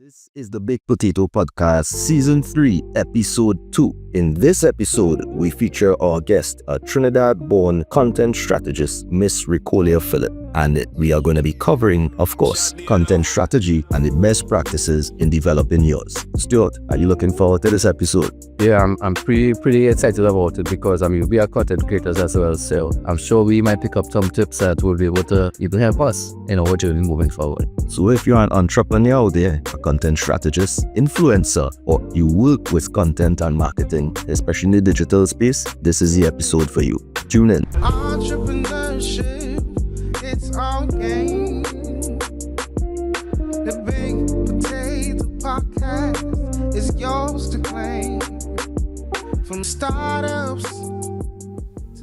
This is the Big Potato Podcast, Season 3, Episode 2. In this episode, we feature our guest, a Trinidad-born content strategist, Miss Ricqcolia Phillip. And we are going to be covering, of course, content strategy and the best practices in developing yours. Stuart, are you looking forward to this episode? Yeah, I'm pretty excited about it because we are content creators as well, so I'm sure we might pick up some tips that will be able to even help us in our journey moving forward. So if you're an entrepreneur out there, a content strategist, influencer, or you work with content and marketing, especially in the digital space, this is the episode for you. Tune in. Entrepreneurship, it's our game. The Big Potato Podcast is yours to claim. From startups.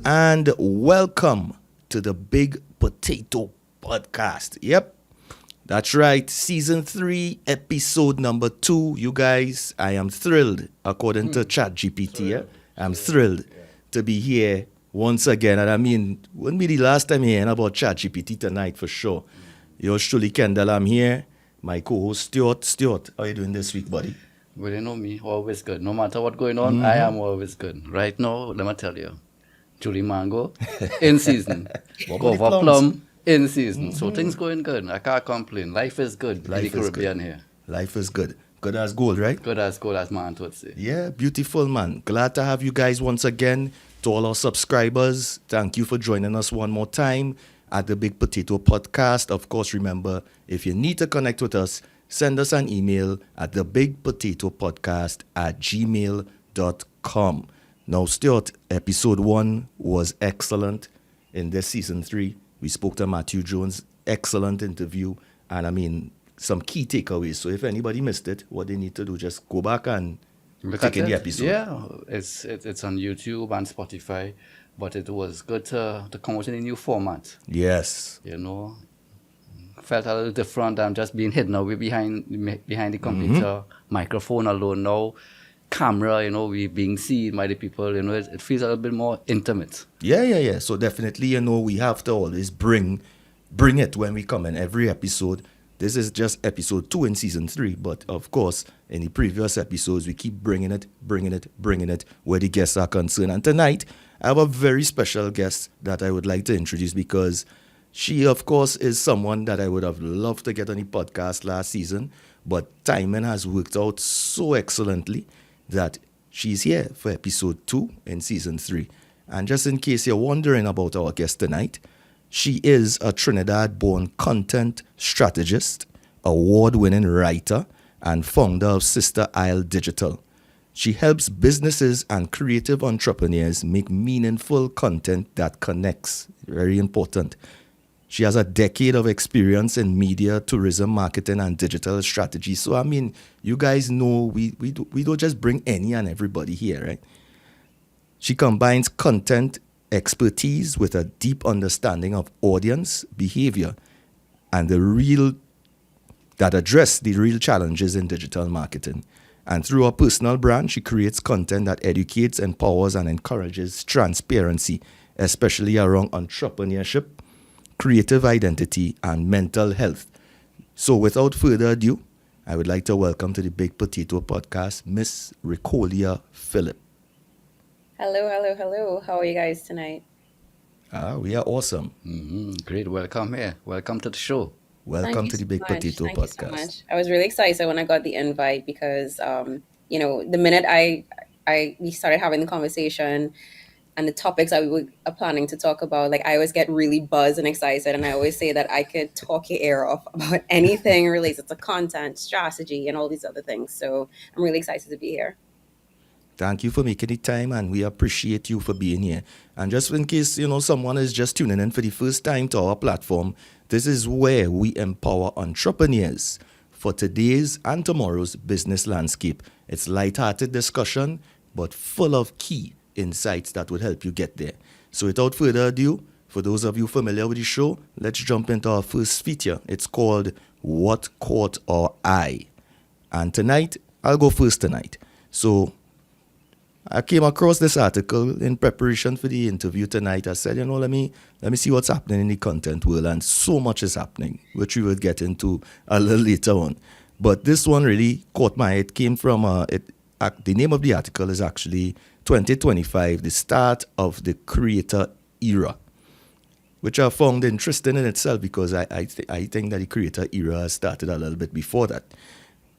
And welcome to the Big Potato Podcast. Yep, that's right. Season 3, episode number 2. You guys, I am thrilled, according to ChatGPT. Yeah? I'm thrilled to be here once again. And I mean, wouldn't be the last time hearing about ChatGPT tonight for sure. Yours truly, Kendell, I'm here. My co-host, Stuart. Stuart, how are you doing this week, buddy? Well, you know me, always good. No matter what's going on, I am always good. Right now, let me tell you, Julie Mango, in season. Guava Plum, in season. So things going good. I can't complain. Life is good. Life in the is Caribbean good. here. Life is good. Good as gold, right? Good as my aunt would say. Yeah, beautiful, man. Glad to have you guys once again. To all our subscribers, thank you for joining us one more time at the Big Potato Podcast. Of course, remember, if you need to connect with us, send us an email at thebigpotatopodcast@gmail.com. Now, Stuart, episode 1 was excellent in this season 3. We spoke to Matthew Jones, excellent interview, and I mean, some key takeaways. So if anybody missed it, what they need to do, just go back and take in the episode. Yeah, it's on YouTube and Spotify, but it was good to come out in a new format. Yes. You know, felt a little different. I'm just being hidden away behind the computer, microphone alone now, camera, you know, we being seen by the people, you know, it feels a little bit more intimate. Yeah. So definitely, you know, we have to always bring it when we come in every episode. This is just episode 2 in season 3, but of course, in the previous episodes, we keep bringing it where the guests are concerned. And tonight, I have a very special guest that I would like to introduce because she, of course, is someone that I would have loved to get on the podcast last season, but timing has worked out so excellently that she's here for episode 2 in season 3. And just in case you're wondering about our guest tonight, she is a Trinidad-born content strategist, award-winning writer, and founder of Sister Isle Digital. She helps businesses and creative entrepreneurs make meaningful content that connects. Very important. She has a decade of experience in media, tourism, marketing, and digital strategy. So, I mean, you guys know we don't just bring any and everybody here, right? She combines content expertise with a deep understanding of audience behavior and that address the real challenges in digital marketing. And through her personal brand, she creates content that educates, empowers, and encourages transparency, especially around entrepreneurship, creative identity, and mental health. So without further ado, I would like to welcome to the Big Potato Podcast, Miss Ricqcolia Phillip. Hello. How are you guys tonight? We are awesome. Great, welcome here. Welcome to the show. Welcome to the Big Potato Thank Podcast. you so much. I was really excited when I got the invite because, you know, the minute we started having the conversation and the topics that we were planning to talk about, like I always get really buzzed and excited, and I always say that I could talk your ear off about anything related to content, strategy, and all these other things. So I'm really excited to be here. Thank you for making the time, and we appreciate you for being here. And just in case, you know, someone is just tuning in for the first time to our platform, this is where we empower entrepreneurs for today's and tomorrow's business landscape. It's light-hearted discussion, but full of key insights that would help you get there. So without further ado, for those of you familiar with the show, let's jump into our first feature. It's called What Caught Our Eye. And tonight, I'll go first tonight. So I came across this article in preparation for the interview tonight. I said, you know, let me see what's happening in the content world, and so much is happening, which we will get into a little later on. But this one really caught my eye. It came from the name of the article is actually 2025, the start of the creator era, which I found interesting in itself because I think that the creator era started a little bit before that.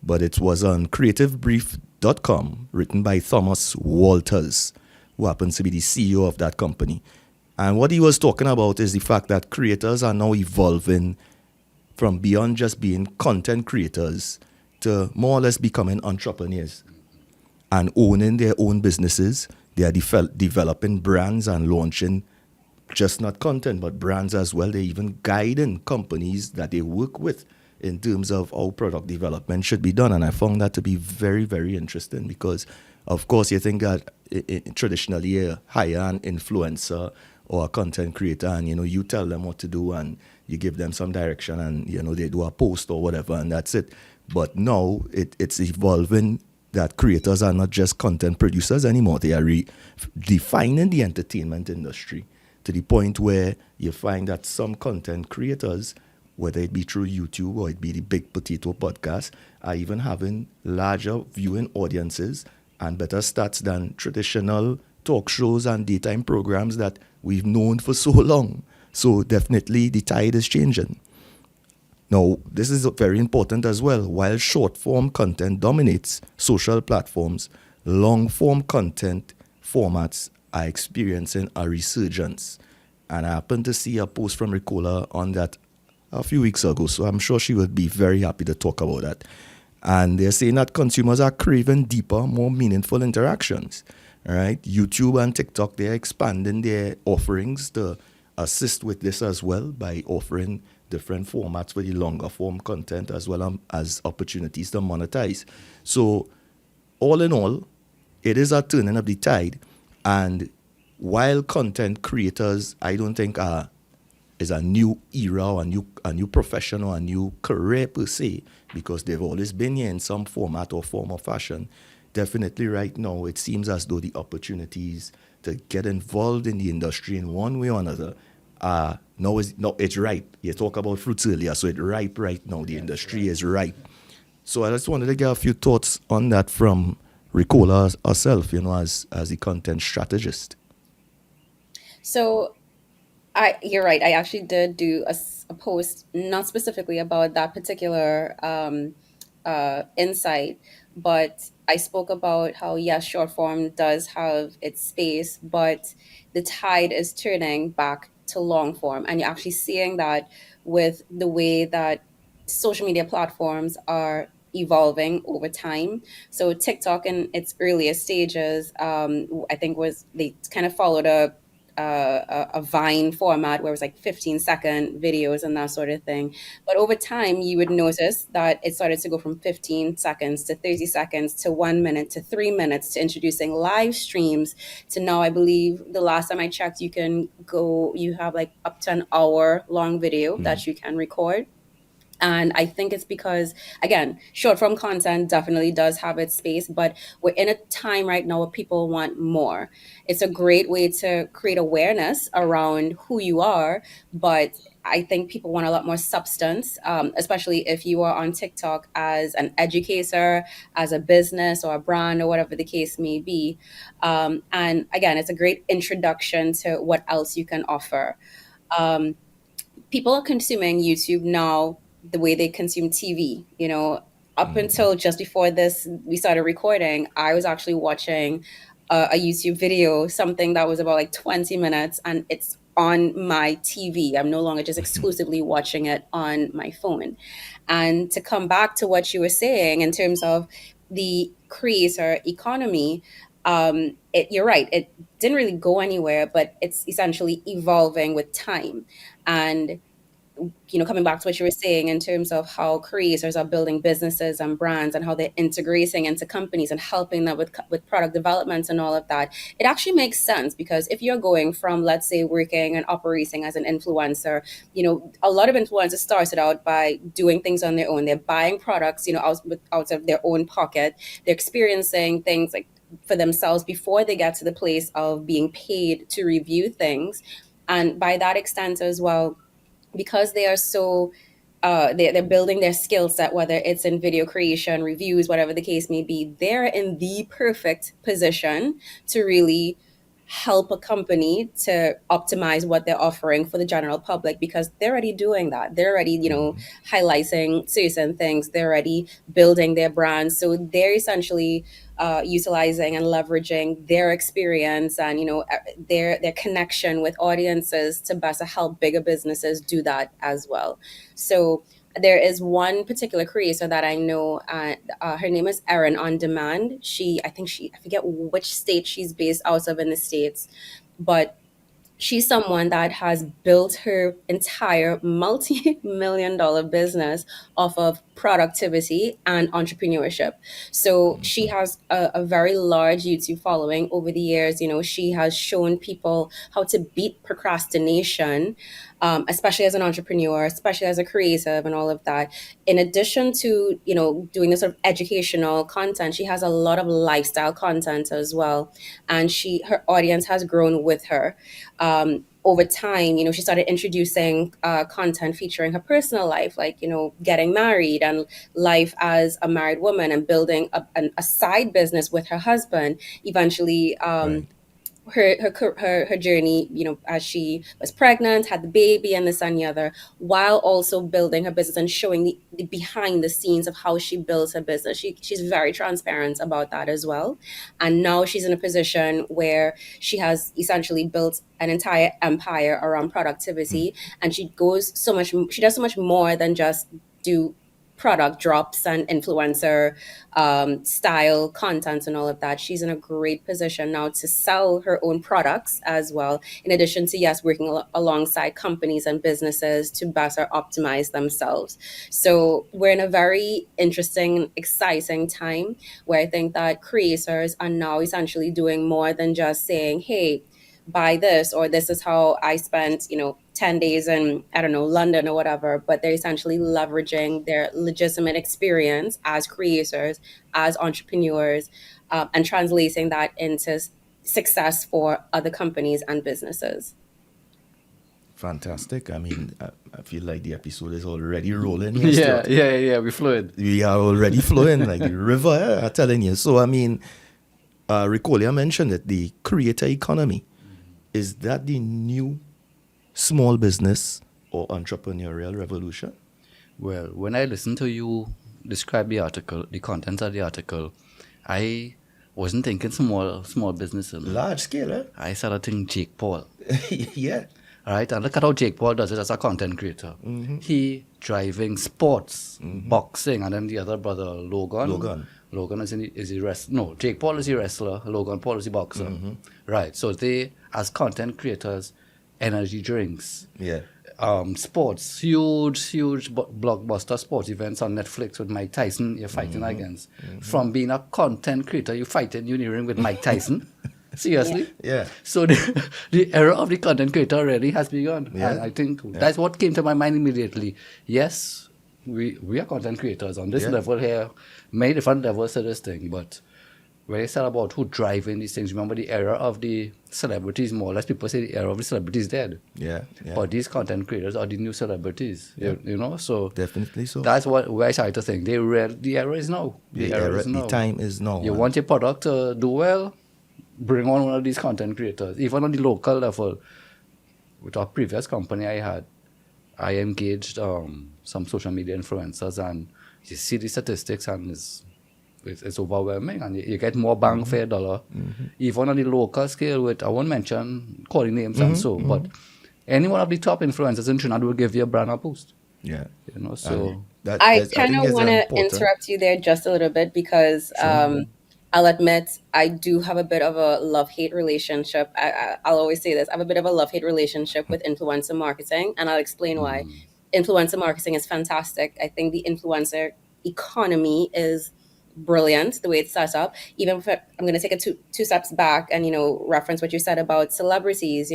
But it was on creativebrief.com, written by Thomas Walters, who happens to be the CEO of that company. And what he was talking about is the fact that creators are now evolving from beyond just being content creators to more or less becoming entrepreneurs and owning their own businesses. They are developing brands and launching just not content, but brands as well. They're even guiding companies that they work with in terms of how product development should be done. And I found that to be very, very interesting because, of course, you think that traditionally you hire an influencer or a content creator and, you tell them what to do and you give them some direction and, they do a post or whatever and that's it. But now it's evolving that creators are not just content producers anymore. They are defining the entertainment industry to the point where you find that some content creators, whether it be through YouTube or it be the Big Potato podcast, are even having larger viewing audiences and better stats than traditional talk shows and daytime programs that we've known for so long. So definitely the tide is changing. Now, this is very important as well. While short-form content dominates social platforms, long-form content formats are experiencing a resurgence. And I happened to see a post from Ricqcolia on that a few weeks ago, so I'm sure she would be very happy to talk about that. And they're saying that consumers are craving deeper, more meaningful interactions. Right? YouTube and TikTok, they're expanding their offerings to assist with this as well by offering different formats for the longer form content as well as opportunities to monetize. So all in all, it is a turning of the tide. And while content creators, I don't think is a new era or a new profession or a new career per se, because they've always been here in some format or form or fashion. Definitely right now, it seems as though the opportunities to get involved in the industry in one way or another it's ripe. You talk about fruits earlier, so it's ripe right now. The industry is ripe. So I just wanted to get a few thoughts on that from Ricqcolia herself, as the content strategist. So you're right. I actually did do a post, not specifically about that particular insight, but I spoke about how, yes, short form does have its space, but the tide is turning back to long form. And you're actually seeing that with the way that social media platforms are evolving over time. So TikTok in its earliest stages, I think they kind of followed a Vine format where it was like 15-second videos and that sort of thing. But over time, you would notice that it started to go from 15 seconds to 30 seconds to 1 minute to 3 minutes to introducing live streams to now, I believe the last time I checked, you have like up to an hour long video that you can record. And I think it's because, again, short form content definitely does have its space, but we're in a time right now where people want more. It's a great way to create awareness around who you are, but I think people want a lot more substance, especially if you are on TikTok as an educator, as a business or a brand or whatever the case may be. And again, it's a great introduction to what else you can offer. People are consuming YouTube now the way they consume TV. Up until just before we started recording, I was actually watching a YouTube video, something that was about like 20 minutes, and it's on my TV. I'm no longer just exclusively watching it on my phone. And to come back to what you were saying in terms of the creator economy, you're right. It didn't really go anywhere, but it's essentially evolving with time. And coming back to what you were saying in terms of how creators are building businesses and brands and how they're integrating into companies and helping them with product development and all of that, it actually makes sense, because if you're going from, let's say, working and operating as an influencer, a lot of influencers started out by doing things on their own. They're buying products, out of their own pocket. They're experiencing things like for themselves before they get to the place of being paid to review things. And by that extent as well, because they are so they're building their skill set, whether it's in video creation, reviews, whatever the case may be. They're in the perfect position to really help a company to optimize what they're offering for the general public, because they're already doing that. They're already, highlighting certain things. They're already building their brand. So they're essentially utilizing and leveraging their experience and their connection with audiences to best help bigger businesses do that as well. So there is one particular creator that I know. Her name is Erin On Demand. I forget which state she's based out of in the States, but she's someone that has built her entire multi-million dollar business off of productivity and entrepreneurship. So she has a very large YouTube following over the years. She has shown people how to beat procrastination, especially as an entrepreneur, especially as a creative and all of that. In addition to, doing this sort of educational content, she has a lot of lifestyle content as well. And her audience has grown with her. Over time, she started introducing content featuring her personal life, like, getting married and life as a married woman and building a side business with her husband. Eventually, Right. her journey, as she was pregnant, had the baby and this and the other, while also building her business and showing the behind the scenes of how she builds her business. She's very transparent about that as well. And now she's in a position where she has essentially built an entire empire around productivity. And she does so much more than just do product drops and influencer style content and all of that. She's in a great position now to sell her own products as well, in addition to, yes, working alongside companies and businesses to better optimize themselves. So we're in a very interesting, exciting time where I think that creators are now essentially doing more than just saying, hey, buy this, or this is how I spent 10 days in, I don't know, London or whatever. But they're essentially leveraging their legitimate experience as creators, as entrepreneurs, and translating that into success for other companies and businesses. Fantastic. I mean, I feel like the episode is already rolling. Here, Stuart. Yeah. We fluid. We are already flowing like the river, I'm telling you. So, I mean, Ricqcolia mentioned it, the creator economy. Is that the new small business or entrepreneurial revolution? Well, when I listened to you describe the article, the contents of the article, I wasn't thinking small business. Large scale, eh? I started thinking Jake Paul. Yeah. Right, and look at how Jake Paul does it as a content creator. He driving sports, boxing, and then the other brother, Logan. Logan is the wrestler. No, Jake Paul is the wrestler. Logan Paul is the boxer. Right, so they, as content creators, energy drinks. Yeah. Sports, huge blockbuster sports events on Netflix with Mike Tyson you're fighting against. From being a content creator, you're fighting in the ring with Mike Tyson. Seriously? Yeah. So the era of the content creator really has begun. Yeah. And I think that's what came to my mind immediately. Yes, we are content creators on this level here. Many different levels to this thing, but when you said about who driving these things, remember the era of the celebrities, more or less people say the era of the celebrities is dead. Yeah. But these content creators are the new celebrities, you know? So Definitely so. that's where I started to think. The era is now. The time is now. You want your product to do well, bring on one of these content creators. Even on the local level, with our previous company I engaged some social media influencers, and you see the statistics, and it's overwhelming, and you get more bang for your dollar. Even on the local scale, with, I won't mention calling names but any one of the top influencers in Trinidad will give you a brand a boost. Yeah. You know, so I kind of want to interrupt you there just a little bit, because I'll admit I do have a bit of a love-hate relationship. I'll always say this. I have a bit of a love-hate relationship with influencer marketing, and I'll explain why. Influencer marketing is fantastic. I think the influencer economy is brilliant, the way it's set up. Even if I'm going to take it two steps back and, reference what you said about celebrities,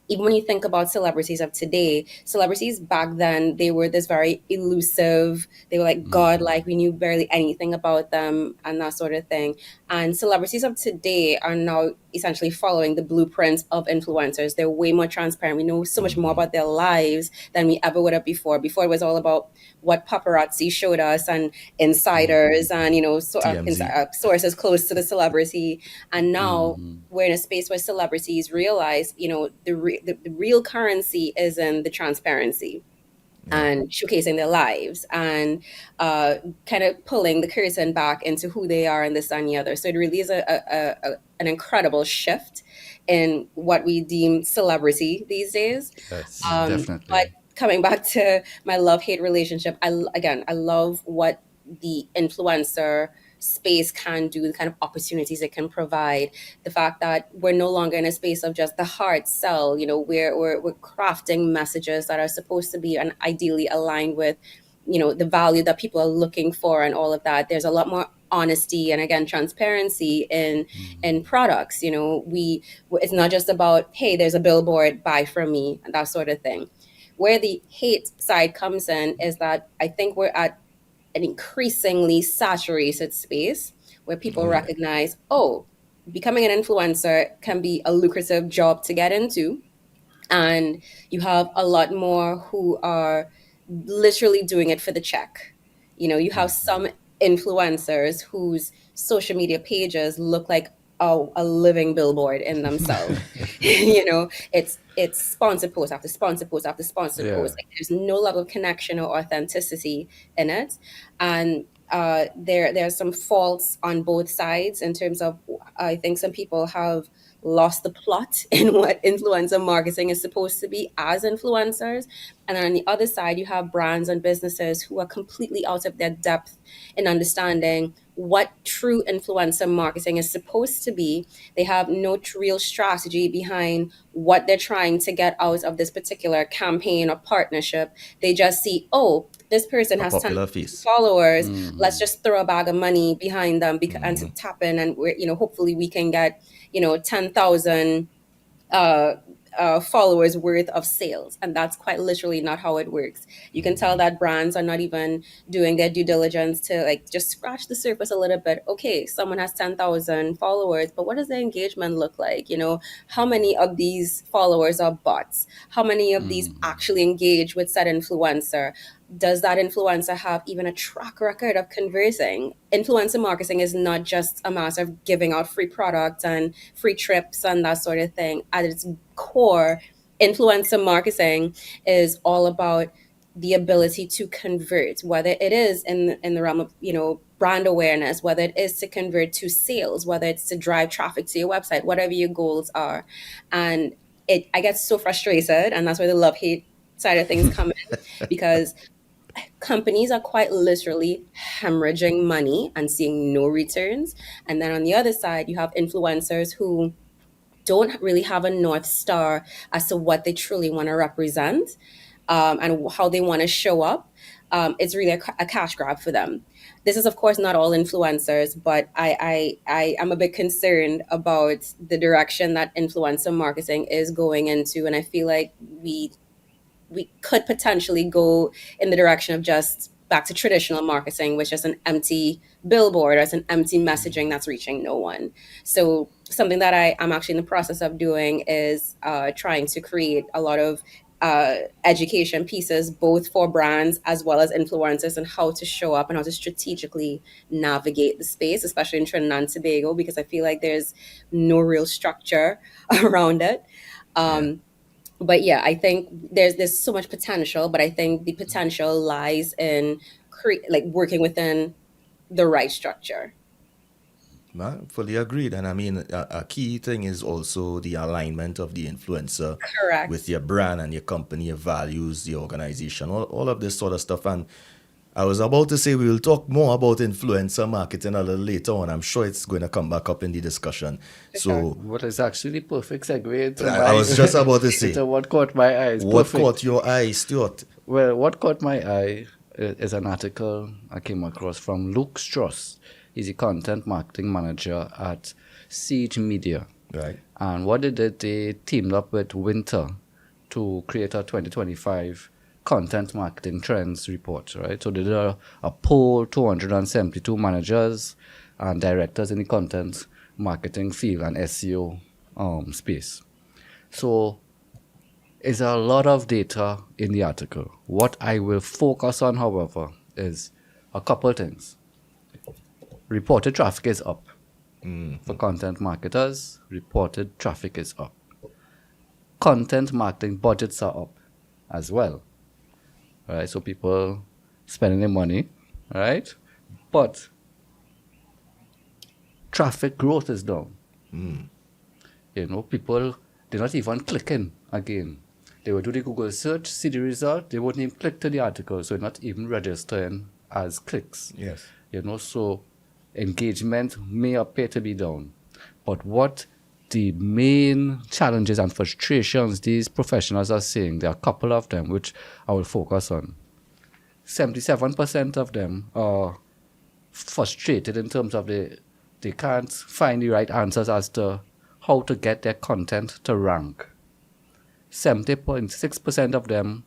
even when you think about celebrities of today, celebrities back then, they were this very elusive, they were like God-like, we knew barely anything about them and that sort of thing. And celebrities of today are now essentially following the blueprints of influencers. They're way more transparent. We know so much more about their lives than we ever would have before. Before, it was all about what paparazzi showed us and insiders and, TMZ. sources close to the celebrity. And now we're in a space where celebrities realize, the real currency is in the transparency and showcasing their lives and kind of pulling the curtain back into who they are and this and the other. So it really is an incredible shift in what we deem celebrity these days. Yes, But definitely. coming back to my love-hate relationship, I love what the influencer space can do, the kind of opportunities it can provide. The fact that we're no longer in a space of just the hard sell. We're crafting messages that are supposed to be and ideally aligned with, the value that people are looking for and all of that. There's a lot more honesty and, again, transparency in products. It's not just about, hey, there's a billboard, buy from me, and that sort of thing. Where the hate side comes in is that I think we're at an increasingly saturated space where people recognize, becoming an influencer can be a lucrative job to get into. And you have a lot more who are literally doing it for the check. You have some influencers whose social media pages look like a living billboard in themselves. It's sponsored post after sponsored post after sponsored post. Like, there's no level of connection or authenticity in it, and there's some faults on both sides in terms of, I think some people have lost the plot in what influencer marketing is supposed to be as influencers. And then on the other side, you have brands and businesses who are completely out of their depth in understanding what true influencer marketing is supposed to be. They have no real strategy behind what they're trying to get out of this particular campaign or partnership. They just see, this person has 10 followers. Let's just throw a bag of money behind them and to tap in, and hopefully we can get 10,000 followers worth of sales. And that's quite literally not how it works. You can tell that brands are not even doing their due diligence to just scratch the surface a little bit. Okay, someone has 10,000 followers, but what does their engagement look like? How many of these followers are bots? How many of these actually engage with said influencer? Does that influencer have even a track record of conversing? Influencer marketing is not just a matter of giving out free products and free trips and that sort of thing. At its core, influencer marketing is all about the ability to convert, whether it is in the realm of, brand awareness, whether it is to convert to sales, whether it's to drive traffic to your website, whatever your goals are. And I get so frustrated, and that's where the love-hate side of things come in, because companies are quite literally hemorrhaging money and seeing no returns. And then on the other side, you have influencers who don't really have a North Star as to what they truly want to represent and how they want to show up. It's really a cash grab for them. This is, of course, not all influencers, but I am a bit concerned about the direction that influencer marketing is going into. And I feel like we could potentially go in the direction of just back to traditional marketing, which is an empty billboard, or it's an empty messaging that's reaching no one. So something that I'm actually in the process of doing is trying to create a lot of education pieces, both for brands as well as influencers, and how to show up and how to strategically navigate the space, especially in Trinidad and Tobago, because I feel like there's no real structure around it. But yeah, I think there's so much potential, but I think the potential lies in working within the right structure. Man, fully agreed. And I mean, a key thing is also the alignment of the influencer Correct. with your brand and your company, your values, your organization, all of this sort of stuff. And I was about to say we will talk more about influencer marketing a little later on. I'm sure it's going to come back up in the discussion. So what is actually perfect segue to I was just about to say, to what caught my eye. What caught your eye, Stuart? Well, what caught my eye is an article I came across from Luke Strauss. He's a content marketing manager at Siege Media. Right. And what they did, they teamed up with Winter to create a 2025 content marketing trends report, right? So they did a poll, 272 managers and directors in the content marketing field and SEO space. So is a lot of data in the article. What I will focus on, however, is a couple things. Reported traffic is up. For content marketers, reported traffic is up. Content marketing budgets are up as well. Right? So people spending their money, right? But traffic growth is down. People, they're not even clicking again. They will do the Google search, see the result, they won't even click to the article, so not even registering as clicks. Yes. So engagement may appear to be down. But what the main challenges and frustrations these professionals are saying, there are a couple of them which I will focus on. 77% of them are frustrated in terms of they can't find the right answers as to how to get their content to rank. 70.6% of them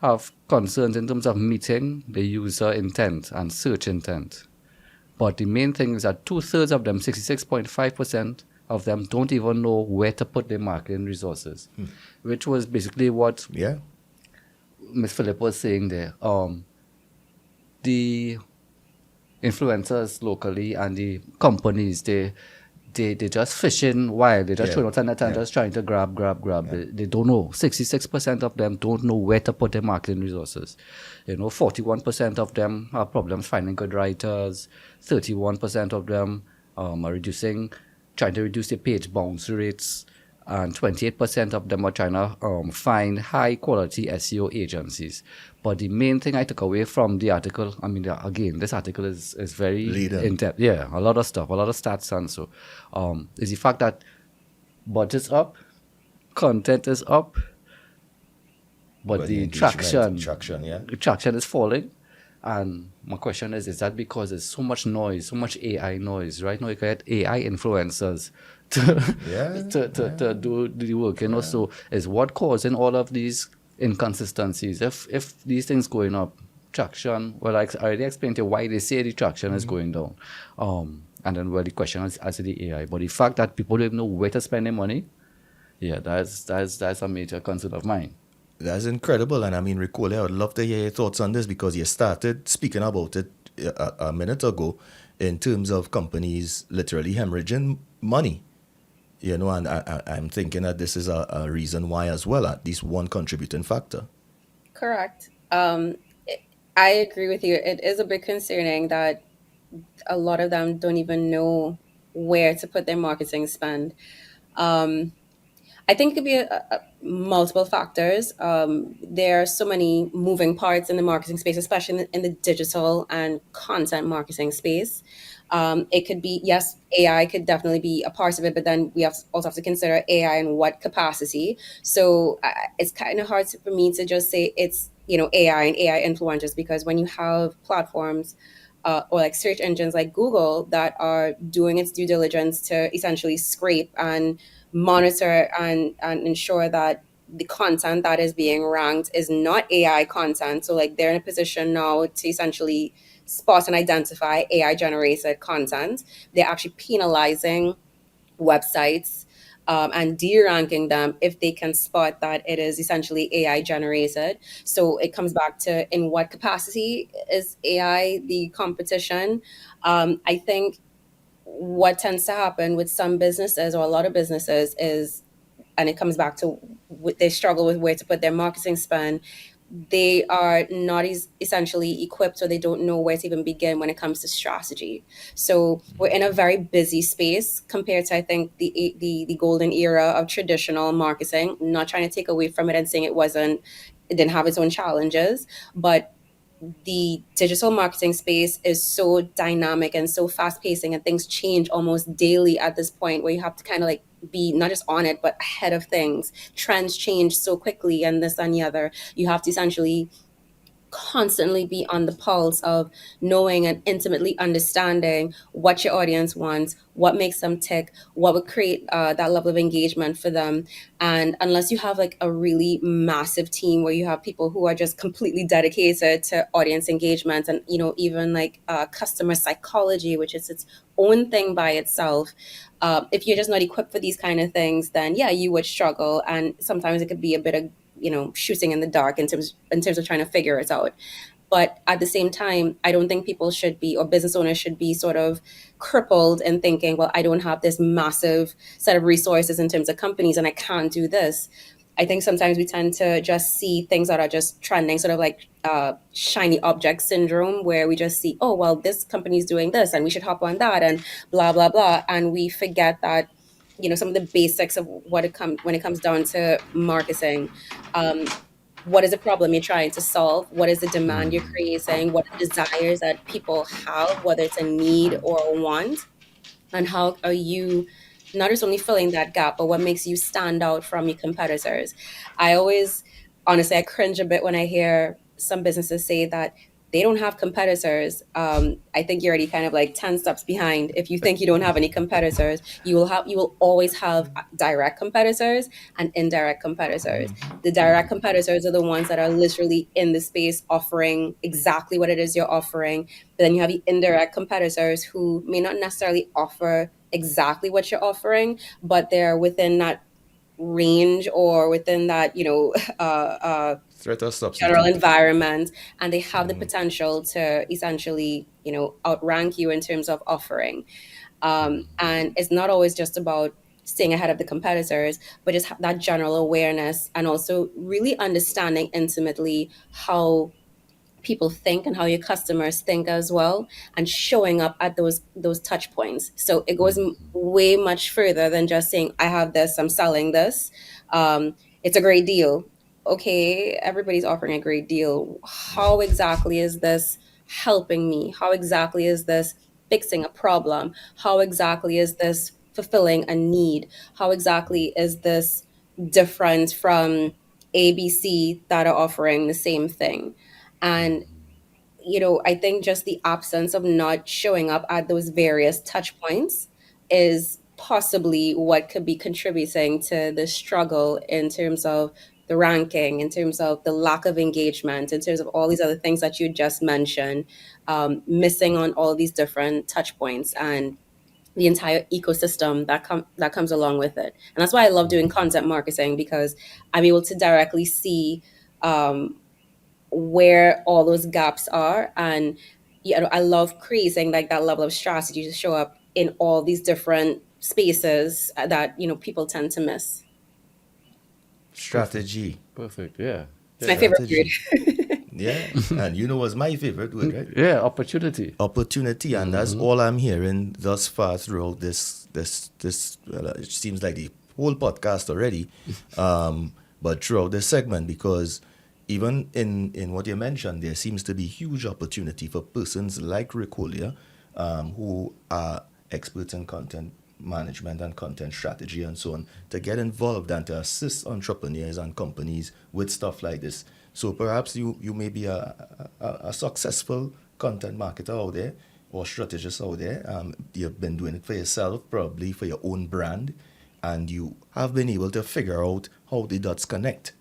have concerns in terms of meeting the user intent and search intent. But the main thing is that 2/3 of them, 66.5% of them, don't even know where to put their marketing resources, which was basically what Ms. Phillip was saying there. The influencers locally and the companies, they just fishing wild. They just throwing out net and just trying to grab. They don't know. 66% of them don't know where to put their marketing resources. 41% of them have problems finding good writers. 31% of them are trying to reduce their page bounce rates. And 28% of them are trying to find high quality SEO agencies. But the main thing I took away from the article, again, this article is very in-depth. Yeah, a lot of stuff, a lot of stats and so, is the fact that budget's up, content is up, but the traction is falling. And my question is that because there's so much noise, so much AI noise? Right now you get AI influencers to do the work, So is what causing all of these inconsistencies? If these things going up, traction, well, I already explained to you why they say the traction is going down. And then the question is as to the AI. But the fact that people don't know where to spend their money, that's a major concern of mine. That's incredible. And Ricqcolia, I would love to hear your thoughts on this because you started speaking about it a minute ago in terms of companies literally hemorrhaging money. And I'm thinking that this is a reason why as well, at least one contributing factor. Correct. I agree with you. It is a bit concerning that a lot of them don't even know where to put their marketing spend. I think it could be multiple factors. There are so many moving parts in the marketing space, especially in the digital and content marketing space. It could be, yes, AI could definitely be a part of it, but then we also have to consider AI in what capacity. So it's kind of hard for me to just say it's, AI and AI influencers, because when you have platforms or like search engines like Google that are doing its due diligence to essentially scrape and monitor and ensure that the content that is being ranked is not AI content. So like they're in a position now to essentially spot and identify AI generated content. They're actually penalizing websites and de-ranking them if they can spot that it is essentially AI generated. So it comes back to in what capacity is AI the competition? I think what tends to happen with some businesses or a lot of businesses is, and it comes back to they struggle with where to put their marketing spend. They are not essentially equipped, or they don't know where to even begin when it comes to strategy. So we're in a very busy space compared to, I think, the golden era of traditional marketing. I'm not trying to take away from it and saying it didn't have its own challenges, but the digital marketing space is so dynamic and so fast pacing, and things change almost daily at this point where you have to kind of like be not just on it, but ahead of things. Trends change so quickly and this and the other. You have to essentially constantly be on the pulse of knowing and intimately understanding what your audience wants, what makes them tick, what would create that level of engagement for them. And unless you have like a really massive team where you have people who are just completely dedicated to audience engagement and, you know, even like customer psychology, which is its own thing by itself. If you're just not equipped for these kind of things, then yeah, you would struggle. And sometimes it could be a bit of, you know, shooting in the dark in terms of trying to figure it out. But at the same time, I don't think people should be, or business owners should be, sort of crippled in thinking, well, I don't have this massive set of resources in terms of companies and I can't do this. I think sometimes we tend to just see things that are just trending, sort of like shiny object syndrome, where we just see, oh, well, this company's doing this and we should hop on that and blah, blah, blah. And we forget that, you know, some of the basics of when it comes down to marketing. What is the problem you're trying to solve? What is the demand you're creating? What are the desires that people have, whether it's a need or a want? And how are you not just only filling that gap, but what makes you stand out from your competitors? Honestly, I cringe a bit when I hear some businesses say that they don't have competitors. I think you're already kind of like 10 steps behind. If you think you don't have any competitors, you will always have direct competitors and indirect competitors. The direct competitors are the ones that are literally in the space offering exactly what it is you're offering. But then you have the indirect competitors who may not necessarily offer exactly what you're offering, but they're within that range or within that, you know, Threat or substitute. general environment, and they have the potential to essentially, you know, outrank you in terms of offering. And it's not always just about staying ahead of the competitors, but just that general awareness and also really understanding intimately how people think and how your customers think as well, and showing up at those touch points. So it goes way much further than just saying, I have this, I'm selling this, it's a great deal. Okay, everybody's offering a great deal. How exactly is this helping me? How exactly is this fixing a problem? How exactly is this fulfilling a need? How exactly is this different from ABC that are offering the same thing? And, you know, I think just the absence of not showing up at those various touch points is possibly what could be contributing to the struggle in terms of the ranking, in terms of the lack of engagement, in terms of all these other things that you just mentioned, missing on all these different touch points and the entire ecosystem that comes along with it. And that's why I love doing content marketing, because I'm able to directly see where all those gaps are. And you know, I love creating like that level of strategy to show up in all these different spaces that, you know, people tend to miss. Strategy. Perfect. Yeah. It's my favorite Strategy. word. Yeah. And you know what's my favorite word, right? Yeah. Opportunity. Opportunity. And that's all I'm hearing thus far throughout this well, it seems like the whole podcast already. But throughout this segment, because even in what you mentioned, there seems to be huge opportunity for persons like Ricqcolia, who are experts in content management and content strategy and so on, to get involved and to assist entrepreneurs and companies with stuff like this. So perhaps you may be a successful content marketer out there or strategist out there. You've been doing it for yourself, probably for your own brand, and you have been able to figure out how the dots connect,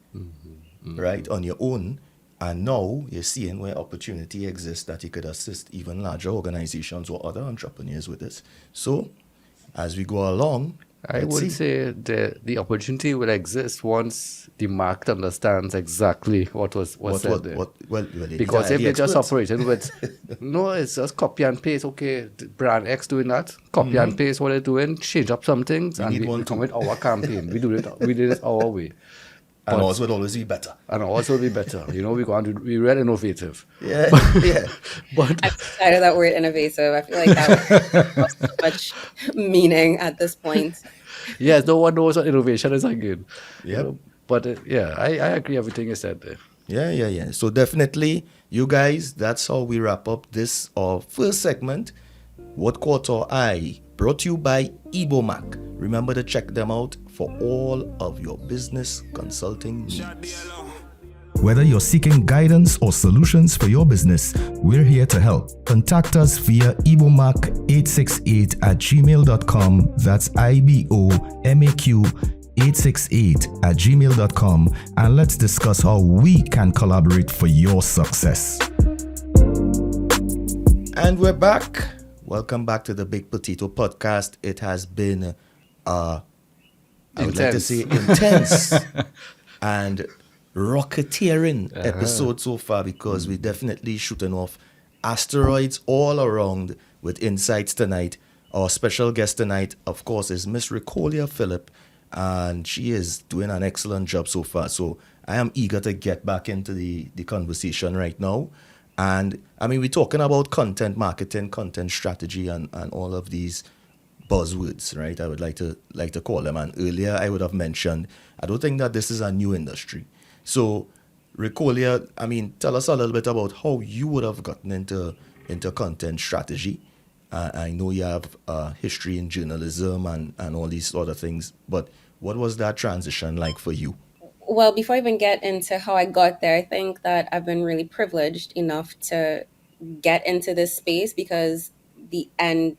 right, on your own. And now you're seeing where opportunity exists that you could assist even larger organizations or other entrepreneurs with this. So as we go along, I would say the opportunity will exist once the market understands exactly what said there. Because if they're just operating with, no, it's just copy and paste. Okay, brand X doing that, copy and paste what they're doing, change up some things, and we come with our campaign. We did it our way. And ours would always be better. And ours will be better. You know, we're real innovative. Yeah, yeah. But I'm tired of that word innovative. I feel like that was so much meaning at this point. Yes, no one knows what innovation is again. Yep. You know? But I agree everything you said there. Yeah. So definitely, you guys, that's how we wrap up this our first segment. What caught our eye? Brought to you by IBOMAQ. Remember to check them out for all of your business consulting needs. Whether you're seeking guidance or solutions for your business, we're here to help. Contact us via IBOMAQ868@gmail.com. That's IBOMAQ868@gmail.com, and let's discuss how we can collaborate for your success. And we're back. Welcome back to the Big Potato Podcast. It has been, I would like to say, intense and rocketeering episode so far, because we're definitely shooting off asteroids all around with insights tonight. Our special guest tonight, of course, is Miss Ricqcolia Phillip, and she is doing an excellent job so far. So I am eager to get back into the conversation right now. And I mean, we're talking about content marketing, content strategy, and all of these buzzwords, right? I would like to call them. And earlier I would have mentioned, I don't think that this is a new industry. So Ricqcolia, I mean, tell us a little bit about how you would have gotten into content strategy. I know you have history in journalism and all these other things, but what was that transition like for you? Well, before I even get into how I got there, I think that I've been really privileged enough to get into this space, because the end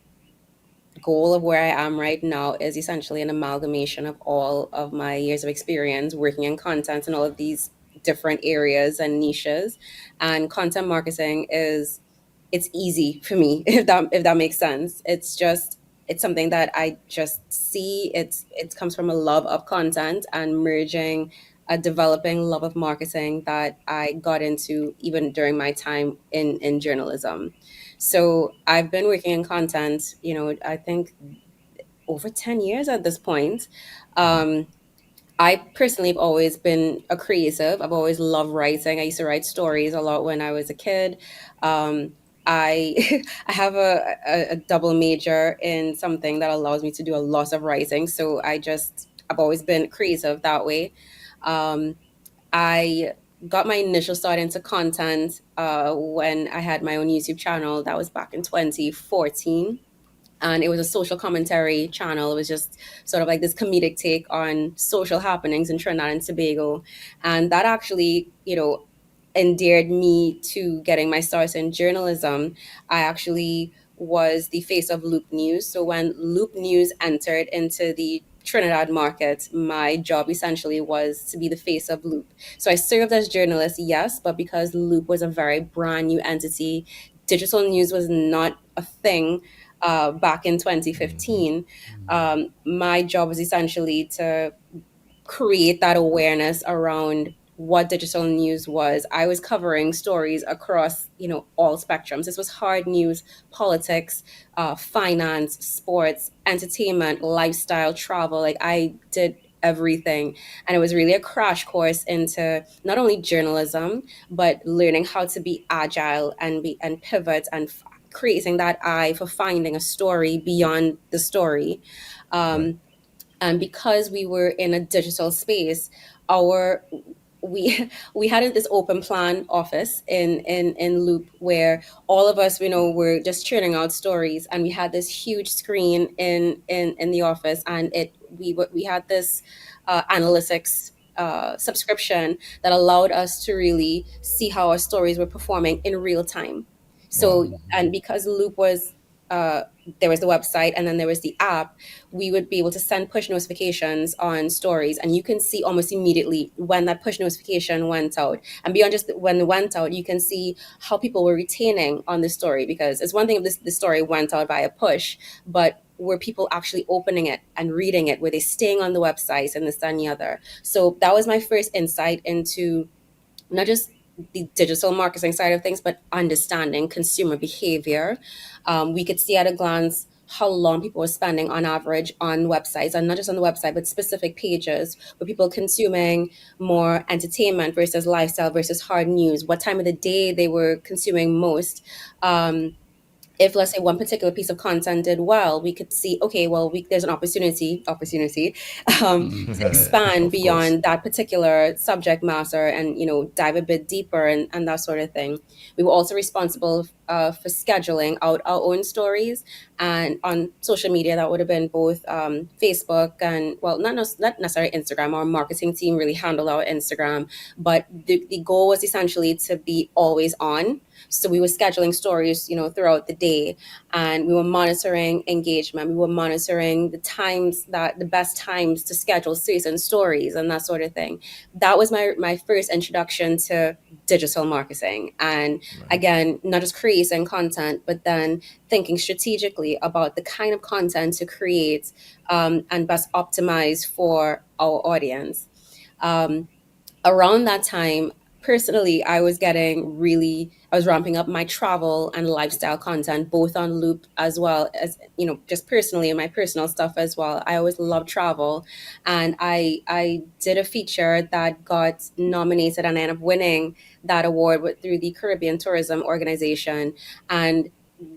goal of where I am right now is essentially an amalgamation of all of my years of experience working in content and all of these different areas and niches. And content marketing it's easy for me, if that makes sense. It's something that I just see. It comes from a love of content and merging a developing love of marketing that I got into even during my time in journalism. So I've been working in content, I think over 10 years at this point. I personally have always been a creative. I've always loved writing. I used to write stories a lot when I was a kid. I I have a double major in something that allows me to do a lot of writing. So I've always been creative that way. I got my initial start into content when I had my own YouTube channel. That was back in 2014. And it was a social commentary channel. It was just sort of like this comedic take on social happenings in Trinidad and Tobago. And that actually, endeared me to getting my start in journalism. I actually was the face of Loop News. So when Loop News entered into the Trinidad market, my job essentially was to be the face of Loop. So I served as journalist, yes, but because Loop was a very brand new entity, digital news was not a thing back in 2015. My job was essentially to create that awareness around what digital news was. I was covering stories across, all spectrums. This was hard news, politics, finance, sports, entertainment, lifestyle, travel. Like, I did everything. And it was really a crash course into not only journalism, but learning how to be agile and pivot and creating that eye for finding a story beyond the story. And because we were in a digital space, we had this open plan office in Loop, where all of us, were just churning out stories, and we had this huge screen in the office, and we had this analytics subscription that allowed us to really see how our stories were performing in real time. So, and because Loop was there was the website and then there was the app, we would be able to send push notifications on stories, and you can see almost immediately when that push notification went out. And beyond just when it went out, you can see how people were retaining on the story, because it's one thing if the story went out by a push, but were people actually opening it and reading it? Were they staying on the website and this and the other? So that was my first insight into not just the digital marketing side of things, but understanding consumer behavior. We could see at a glance how long people were spending on average on websites, and not just on the website, but specific pages where people consuming more entertainment versus lifestyle versus hard news, what time of the day they were consuming most. if, let's say, one particular piece of content did well, we could see, okay, well, there's an opportunity to expand Of course. beyond that particular subject matter and, dive a bit deeper and that sort of thing. We were also responsible for scheduling out our own stories, and on social media that would have been both Facebook and, well, not necessarily Instagram. Our marketing team really handled our Instagram, but the goal was essentially to be always on. So we were scheduling stories, throughout the day, and we were monitoring engagement. We were monitoring the best times to schedule certain stories and that sort of thing. That was my first introduction to digital marketing. And again, not just creating content, but then thinking strategically about the kind of content to create and best optimize for our audience. Around that time, personally, I was ramping up my travel and lifestyle content, both on Loop as well as, just personally, and my personal stuff as well. I always love travel. And I did a feature that got nominated and I ended up winning that award through the Caribbean Tourism Organization. And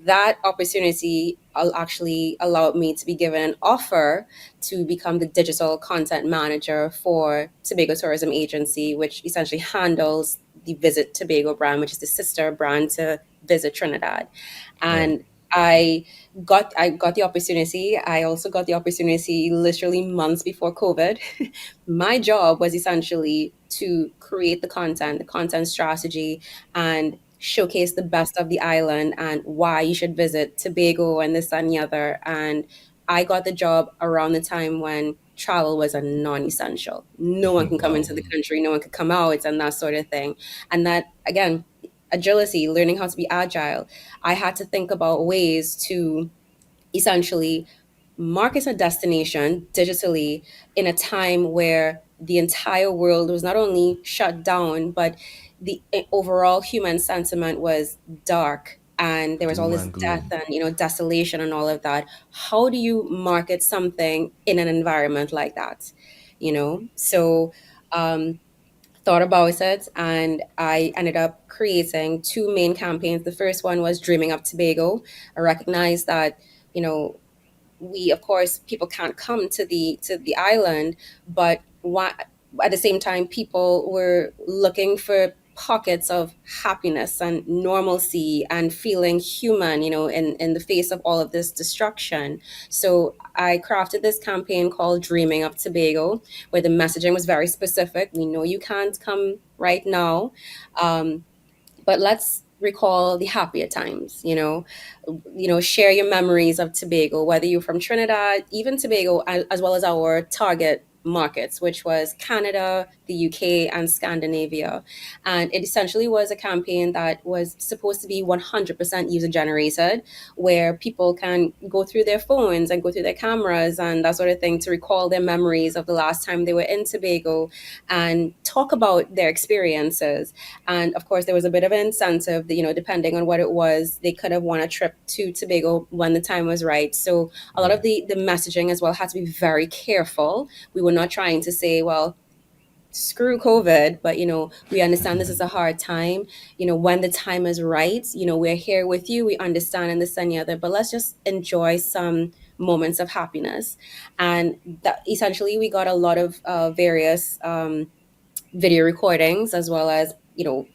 that opportunity actually allowed me to be given an offer to become the digital content manager for Tobago Tourism Agency, which essentially handles the Visit Tobago brand, which is the sister brand to Visit Trinidad. And I got the opportunity. I also got the opportunity literally months before COVID. My job was essentially to create the content strategy, and showcase the best of the island and why you should visit Tobago and this and the other. And I got the job around the time when travel was a non-essential. No one can come into the country, no one could come out, and that sort of thing. And that, again, agility, learning how to be agile. I had to think about ways to essentially market a destination digitally in a time where the entire world was not only shut down, but the overall human sentiment was dark, and there was all Doom this and death gloom. and desolation and all of that. How do you market something in an environment like that? So thought about it, and I ended up creating two main campaigns. The first one was Dreaming Up Tobago. I recognized that, we, of course, people can't come to the island, but at the same time, people were looking for pockets of happiness and normalcy and feeling human, in the face of all of this destruction. So I crafted this campaign called Dreaming Up Tobago, where the messaging was very specific. We know you can't come right now, but let's recall the happier times. Share your memories of Tobago, whether you're from Trinidad, even Tobago, as well as our target markets, which was Canada, the UK, and Scandinavia. And it essentially was a campaign that was supposed to be 100% user generated, where people can go through their phones and go through their cameras and that sort of thing to recall their memories of the last time they were in Tobago and talk about their experiences. And of course, there was a bit of an incentive that, depending on what it was, they could have won a trip to Tobago when the time was right. So a lot of the messaging as well had to be very careful. We were not trying to say, well, screw COVID, but we understand this is a hard time. When the time is right, we're here with you. We understand and this and the other, but let's just enjoy some moments of happiness. And that essentially we got a lot of various video recordings, as well as,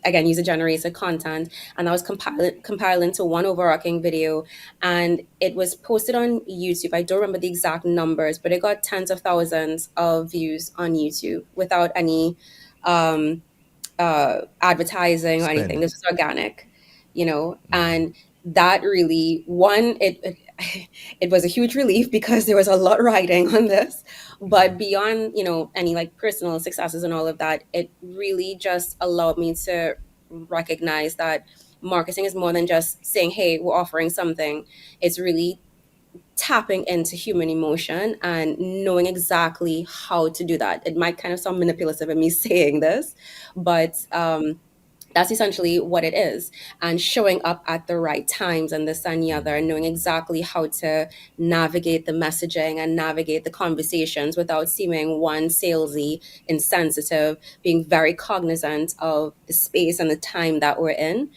again, user generated content. And I was compiled into one overarching video, and it was posted on YouTube. I don't remember the exact numbers, but it got tens of thousands of views on YouTube without any advertising or anything. Spend. This was organic, and that really, one, it was a huge relief because there was a lot riding on this. But beyond, any like personal successes and all of that, it really just allowed me to recognize that marketing is more than just saying, hey, we're offering something. It's really tapping into human emotion and knowing exactly how to do that. It might kind of sound manipulative in me saying this, but that's essentially what it is. And showing up at the right times and this and the other, and knowing exactly how to navigate the messaging and navigate the conversations without seeming salesy, insensitive, being very cognizant of the space and the time that we're in.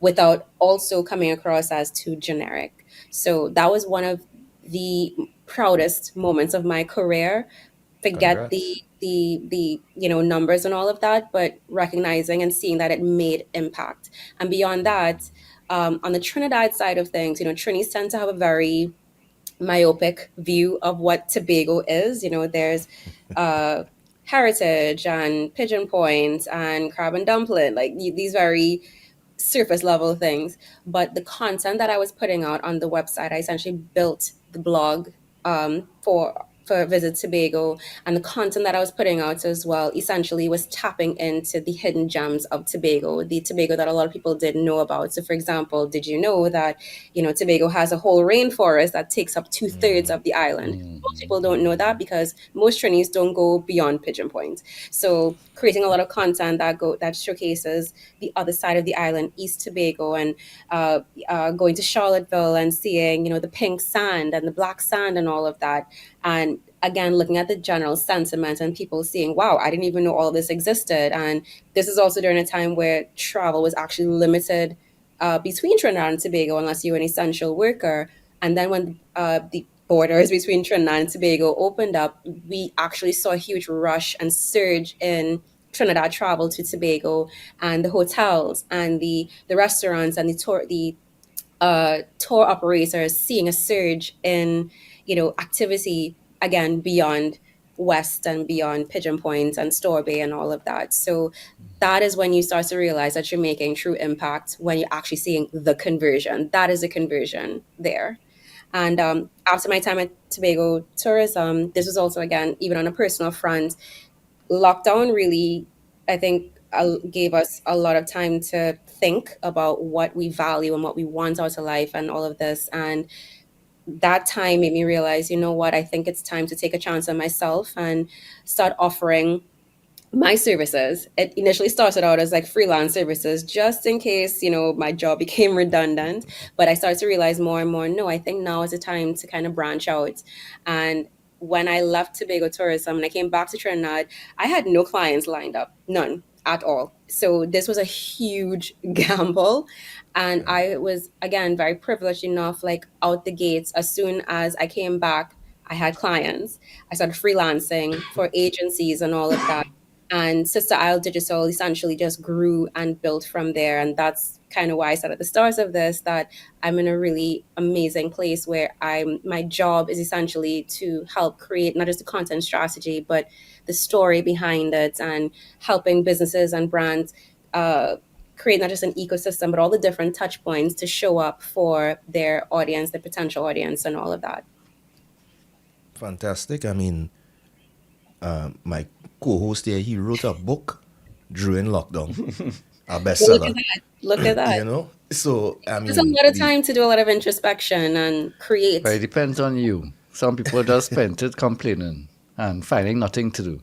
without also coming across as too generic. So that was one of the proudest moments of my career. Forget Congrats. the numbers and all of that, but recognizing and seeing that it made impact. And beyond that, on the Trinidad side of things, Trinis tend to have a very myopic view of what Tobago is. There's uh, heritage and pigeon point and crab and dumpling, like these very surface level things. But the content that I was putting out on the website, I essentially built the blog for Visit Tobago, and the content that I was putting out as well essentially was tapping into the hidden gems of Tobago, the Tobago that a lot of people didn't know about. So, for example, did you know that Tobago has a whole rainforest that takes up 2/3 of the island? Most people don't know that because most trainees don't go beyond Pigeon Point. So creating a lot of content that showcases the other side of the island, East Tobago, and going to Charlottesville and seeing the pink sand and the black sand and all of that. And again, looking at the general sentiment and people seeing, wow, I didn't even know all of this existed. And this is also during a time where travel was actually limited between Trinidad and Tobago unless you were an essential worker. And then when the borders between Trinidad and Tobago opened up, we actually saw a huge rush and surge in Trinidad travel to Tobago, and the hotels and the restaurants and the tour operators seeing a surge in activity again beyond West and beyond Pigeon Point and Store Bay and all of that. So that is when you start to realize that you're making true impact, when you're actually seeing the conversion. That is a conversion there. And after my time at Tobago Tourism, this was also, again, even on a personal front, lockdown really, I think, gave us a lot of time to think about what we value and what we want out of life and all of this. And that time made me realize, you know what, I think it's time to take a chance on myself and start offering my services. It initially started out as like freelance services, just in case, my job became redundant. But I started to realize more and more, no, I think now is the time to kind of branch out. And when I left Tobago Tourism and I came back to Trinidad, I had no clients lined up, none at all. So this was a huge gamble. And I was, again, very privileged enough, like out the gates, as soon as I came back, I had clients. I started freelancing for agencies and all of that. And Sister Isle Digital essentially just grew and built from there. And that's kind of why I said at the start of this that I'm in a really amazing place where my job is essentially to help create not just the content strategy, but the story behind it, and helping businesses and brands create not just an ecosystem, but all the different touch points to show up for their audience, their potential audience, and all of that. Fantastic. I mean, my co-host here, he wrote a book during lockdown, a bestseller. Look at that. So I mean, there's a lot of time to do a lot of introspection and create. But it depends on you. Some people just spend it complaining and finding nothing to do.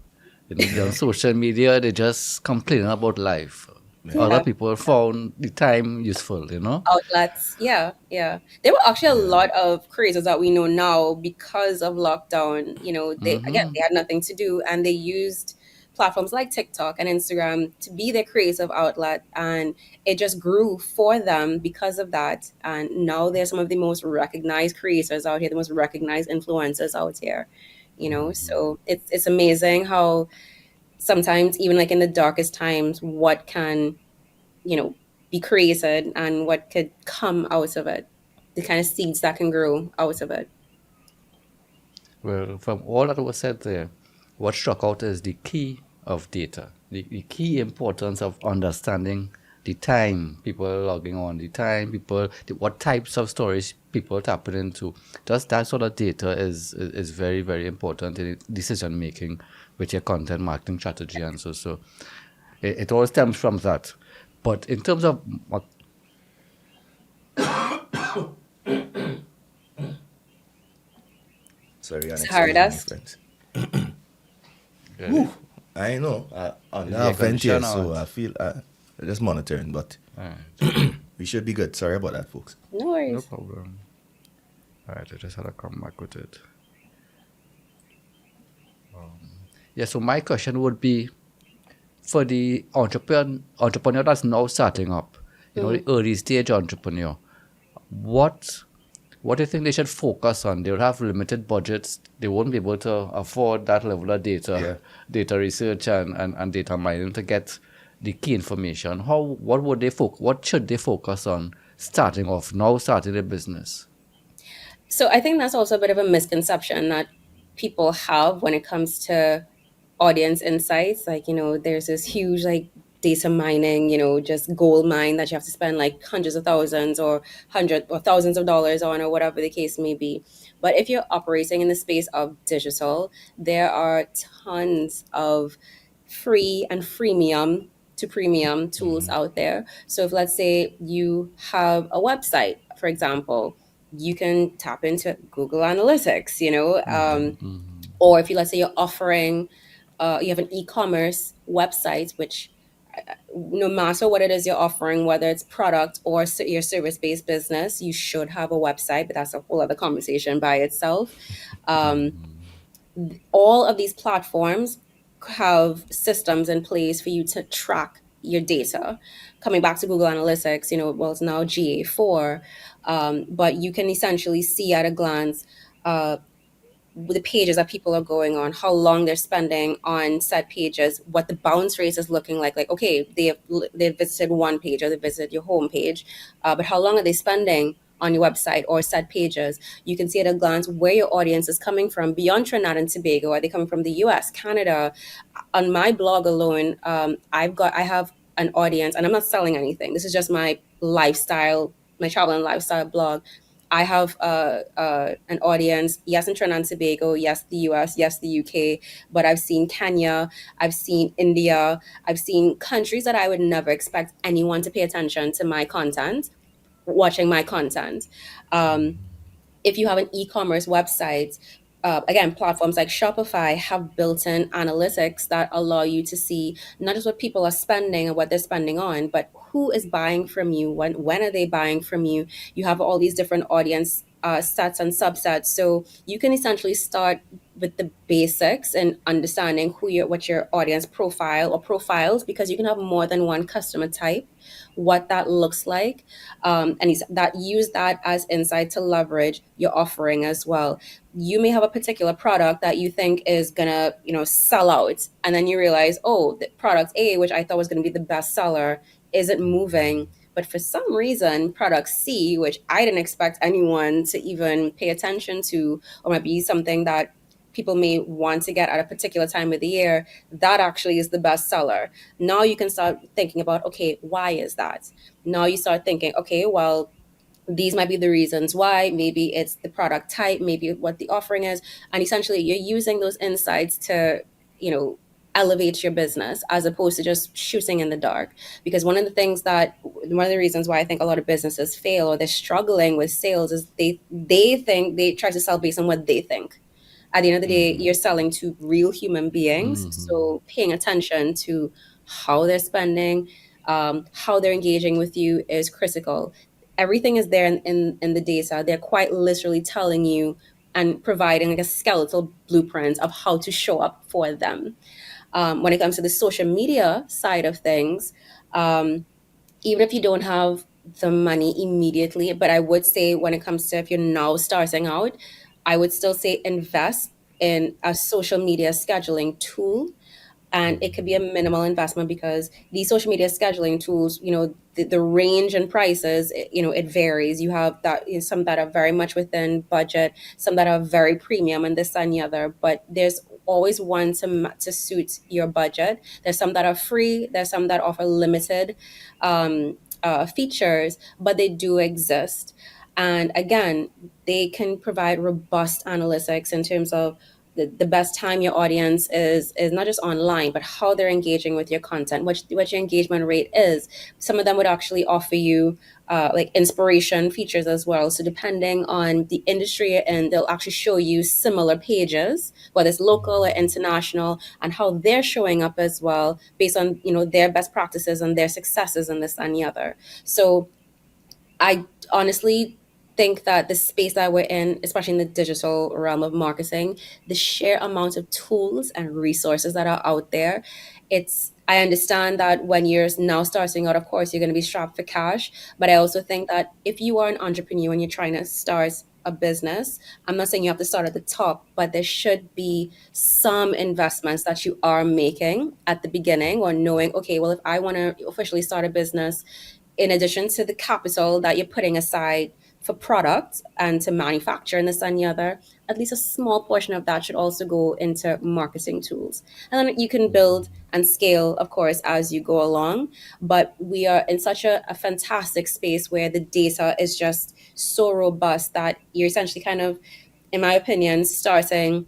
On social media, they just complaining about life. Yeah. Other people found the time useful, Outlets. Yeah. There were actually a lot of creators that we know now because of lockdown. They had nothing to do, and they used platforms like TikTok and Instagram to be their creative outlet, and it just grew for them because of that. And now they're some of the most recognized creators out here, the most recognized influencers out here. So it's amazing how sometimes, even like in the darkest times, what can be created and what could come out of it, the kind of seeds that can grow out of it. Well, from all that was said there, what struck out is the key of data, the key importance of understanding the time people are logging on, what types of stories people are tapping into. Just that sort of data is very, very important in decision making with your content marketing strategy, and so it all stems from that. But in terms of sorry, I know. I'm not vent here, so I feel just monitoring, but we should be good. Sorry about that, folks. No worries. No problem. All right, I just had to come back with it. So my question would be, for the entrepreneur that's now starting up, the early stage entrepreneur, what do you think they should focus on? They'll have limited budgets. They won't be able to afford that level of data research and data mining to get the key information. What should they focus on starting a business? So I think that's also a bit of a misconception that people have when it comes to audience insights. Like, there's this huge like data mining, just gold mine that you have to spend like hundreds of thousands or hundred or thousands of dollars on, or whatever the case may be. But if you're operating in the space of digital, there are tons of free and freemium to premium tools out there. So if, let's say, you have a website, for example, you can tap into Google Analytics, or if let's say you're offering, you have an e-commerce website, which no matter what it is you're offering, whether it's product or your service-based business, you should have a website, but that's a whole other conversation by itself. All of these platforms have systems in place for you to track your data. Coming back to Google Analytics, it's now GA4, but you can essentially see at a glance the pages that people are going on, how long they're spending on said pages, what the bounce rate is looking like. Like, okay, they've visited one page or they visited your home page, but how long are they spending on your website or said pages? You can see at a glance where your audience is coming from beyond Trinidad and Tobago. Are they coming from the US, Canada? On my blog alone, I have an audience, and I'm not selling anything. This is just my lifestyle, my travel and lifestyle blog. I have an audience, yes, in Trinidad and Tobago, yes, the US, yes, the UK, but I've seen Kenya, I've seen India, I've seen countries that I would never expect anyone to pay attention to my content, watching my content. If you have an e-commerce website, again, platforms like Shopify have built-in analytics that allow you to see not just what people are spending and what they're spending on, but who is buying from you, when are they buying from you. You have all these different audience sets and subsets, so you can essentially start with the basics and understanding what your audience profile or profiles, because you can have more than one customer type, what that looks like, and use that as insight to leverage your offering as well. You may have a particular product that you think is gonna, sell out, and then you realize, oh, the product A, which I thought was gonna be the best seller, isn't moving. But for some reason, product C, which I didn't expect anyone to even pay attention to, or might be something that people may want to get at a particular time of the year, that actually is the best seller. Now you can start thinking about, okay, why is that? Now you start thinking, okay, well, these might be the reasons why. Maybe it's the product type, maybe what the offering is. And essentially you're using those insights to, elevate your business, as opposed to just shooting in the dark. Because one of the reasons why I think a lot of businesses fail or they're struggling with sales is they try to sell based on what they think. At the end of the day, you're selling to real human beings. So paying attention to how they're spending, how they're engaging with you is critical. Everything is there in the data. They're quite literally telling you and providing like a skeletal blueprint of how to show up for them. When it comes to the social media side of things, even if you don't have the money immediately, but I would say when it comes to if you're now starting out, I would still say invest in a social media scheduling tool. And it could be a minimal investment, because these social media scheduling tools, the range in prices, it varies. You have that, some that are very much within budget, some that are very premium, and this and the other. But there's always one to suit your budget. There's some that are free. There's some that offer limited features, but they do exist. And again, they can provide robust analytics in terms of the best time your audience is not just online, but how they're engaging with your content, what your engagement rate is. Some of them would actually offer you like inspiration features as well. So depending on the industry, and they'll actually show you similar pages, whether it's local or international, and how they're showing up as well, based on their best practices and their successes and this and the other. So I honestly think that the space that we're in, especially in the digital realm of marketing, the sheer amount of tools and resources that are out there, it's I understand that when you're now starting out, of course, you're going to be strapped for cash. But I also think that if you are an entrepreneur and you're trying to start a business, I'm not saying you have to start at the top, but there should be some investments that you are making at the beginning, or knowing, okay, well, if I want to officially start a business, in addition to the capital that you're putting aside for product and to manufacture and this and the other, at least a small portion of that should also go into marketing tools. And then you can build and scale, of course, as you go along. But we are in such a fantastic space where the data is just so robust that you're essentially kind of, in my opinion, starting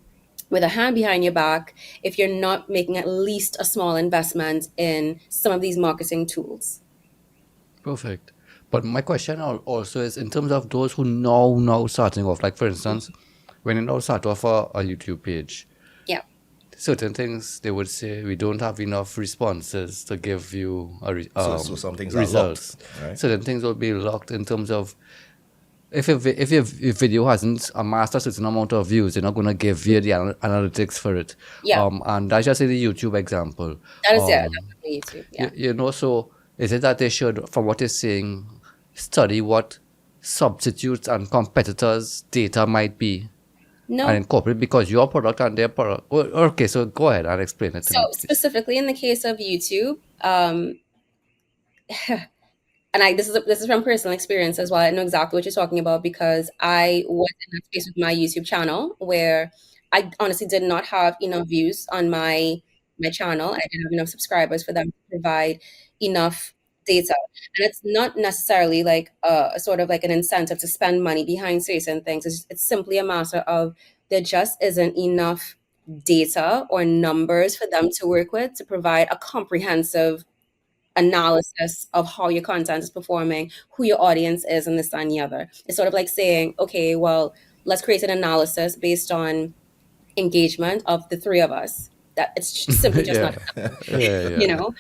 with a hand behind your back if you're not making at least a small investment in some of these marketing tools. Perfect. But my question also is in terms of those who now starting off, like for instance, when you now start off a YouTube page, Yeah. certain things they would say we don't have enough responses to give you So some things are results. locked, right? Certain things will be locked in terms of if your video hasn't amassed a certain amount of views, they're not going to give you the analytics for it. Yeah. And that's just the YouTube example. That is definitely YouTube. Yeah. So is it that they should, from what you're saying, study what substitutes and competitors' data might be No. and incorporate because your product and their product. Okay, so go ahead and explain it to So me, please. specifically in the case of YouTube, and this is from personal experience as well. I know exactly what you're talking about because I was in that space with my YouTube channel where I honestly did not have enough views on my channel. I didn't have enough subscribers for them to provide enough data. And it's not necessarily like a sort of like an incentive to spend money behind certain things. It's simply a matter of there just isn't enough data or numbers for them to work with to provide a comprehensive analysis of how your content is performing, who your audience is, and this and the other. It's sort of like saying, okay, well, let's create an analysis based on engagement of the three of us. That it's simply just not you know.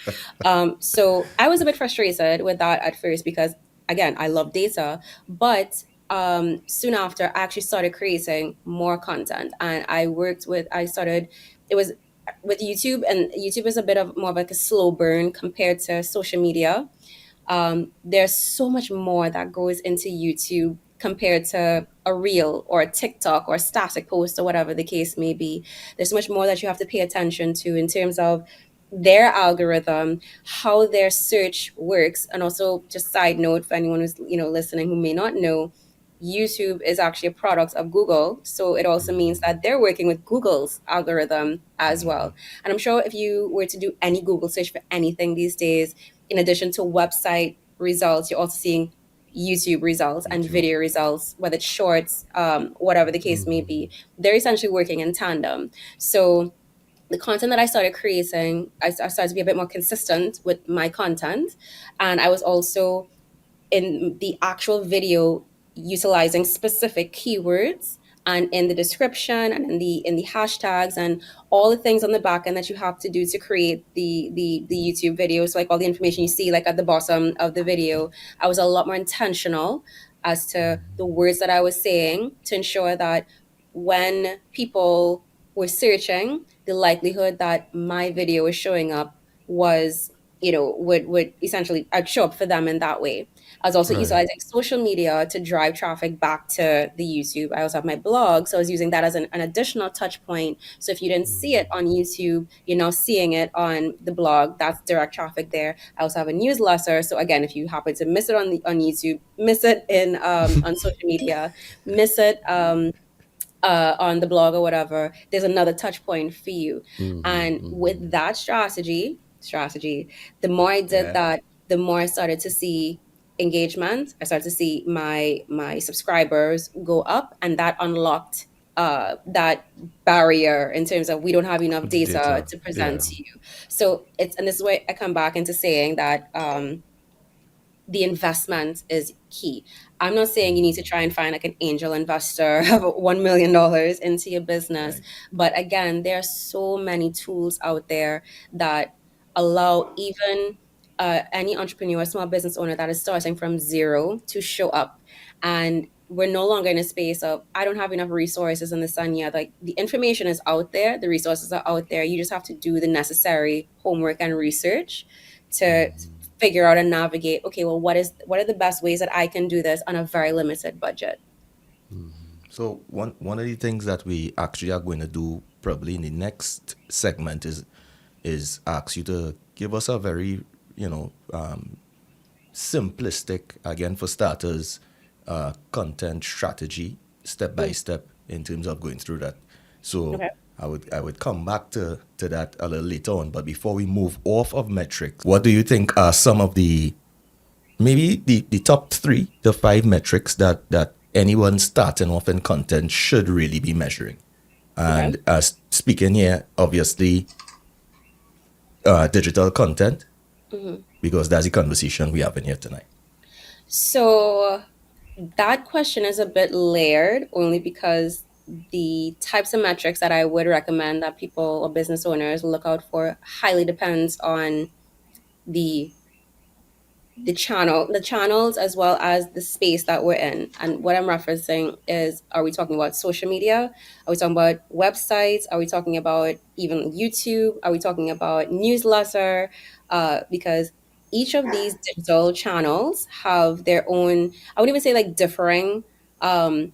So I was a bit frustrated with that at first because again, I love data, but soon after I actually started creating more content, and I started, it was with YouTube, and YouTube is a bit of more of like a slow burn compared to social media. There's so much more that goes into YouTube compared to a reel or a TikTok or a static post or whatever the case may be. There's so much more that you have to pay attention to in terms of their algorithm, how their search works. And also, just side note for anyone who's listening who may not know, YouTube is actually a product of Google. So it also means that they're working with Google's algorithm as well. And I'm sure if you were to do any Google search for anything these days, in addition to website results, you're also seeing YouTube results and video results, whether it's shorts, whatever the case may be. They're essentially working in tandem. So the content that I started creating, I started to be a bit more consistent with my content. And I was also in the actual video utilizing specific keywords and in the description and in the hashtags and all the things on the back end that you have to do to create the YouTube videos, like all the information you see like at the bottom of the video. I was a lot more intentional as to the words that I was saying to ensure that when people were searching, the likelihood that my video was showing up was, would essentially, I'd show up for them in that way. I was also utilizing social media to drive traffic back to the YouTube. I also have my blog, so I was using that as an additional touch point. So if you didn't see it on YouTube, you're now seeing it on the blog. That's direct traffic there. I also have a newsletter. So again, if you happen to miss it on YouTube, miss it in on social media, miss it on the blog or whatever, there's another touch point for you. And with that strategy, the more I did that, the more I started to see engagement. I started to see my subscribers go up, and that unlocked that barrier in terms of we don't have enough data to present to you. So and this is where I come back into saying that the investment is key. I'm not saying you need to try and find like an angel investor of $1 million into your business. But again, there are so many tools out there that allow even any entrepreneur, small business owner that is starting from zero to show up. And we're no longer in a space of I don't have enough resources in the sun yet. Like the information is out there, the resources are out there. You just have to do the necessary homework and research to figure out and navigate. Okay, well, what are the best ways that I can do this on a very limited budget? So one of the things that we actually are going to do probably in the next segment is ask you to give us a very simplistic, again for starters, content strategy step by step in terms of going through that. So Okay. I would come back to that a little later on. But before we move off of metrics, what do you think are some of the maybe the top 3 to 5 metrics that anyone starting off in content should really be measuring? And speaking here, obviously, digital content, because that's the conversation we have in here tonight. So that question is a bit layered only because the types of metrics that I would recommend that people or business owners look out for highly depends on the channels as well as the space that we're in. And what I'm referencing is, are we talking about social media? Are we talking about websites? Are we talking about even YouTube? Are we talking about newsletter? Because each of these digital channels have their own, I wouldn't even say like differing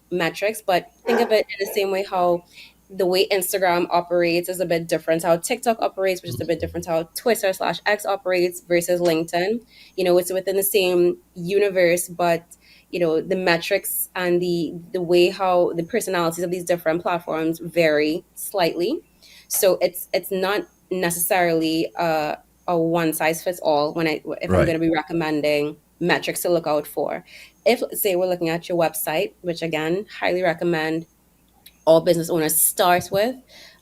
metrics, but think of it in the same way how the way Instagram operates is a bit different, how TikTok operates, which is a bit different, how Twitter/X operates versus LinkedIn. It's within the same universe, but the metrics and the way how the personalities of these different platforms vary slightly. So it's not necessarily a one size fits all if I'm Right. going to be recommending metrics to look out for. If, let's say, we're looking at your website, which again, highly recommend all business owners start with.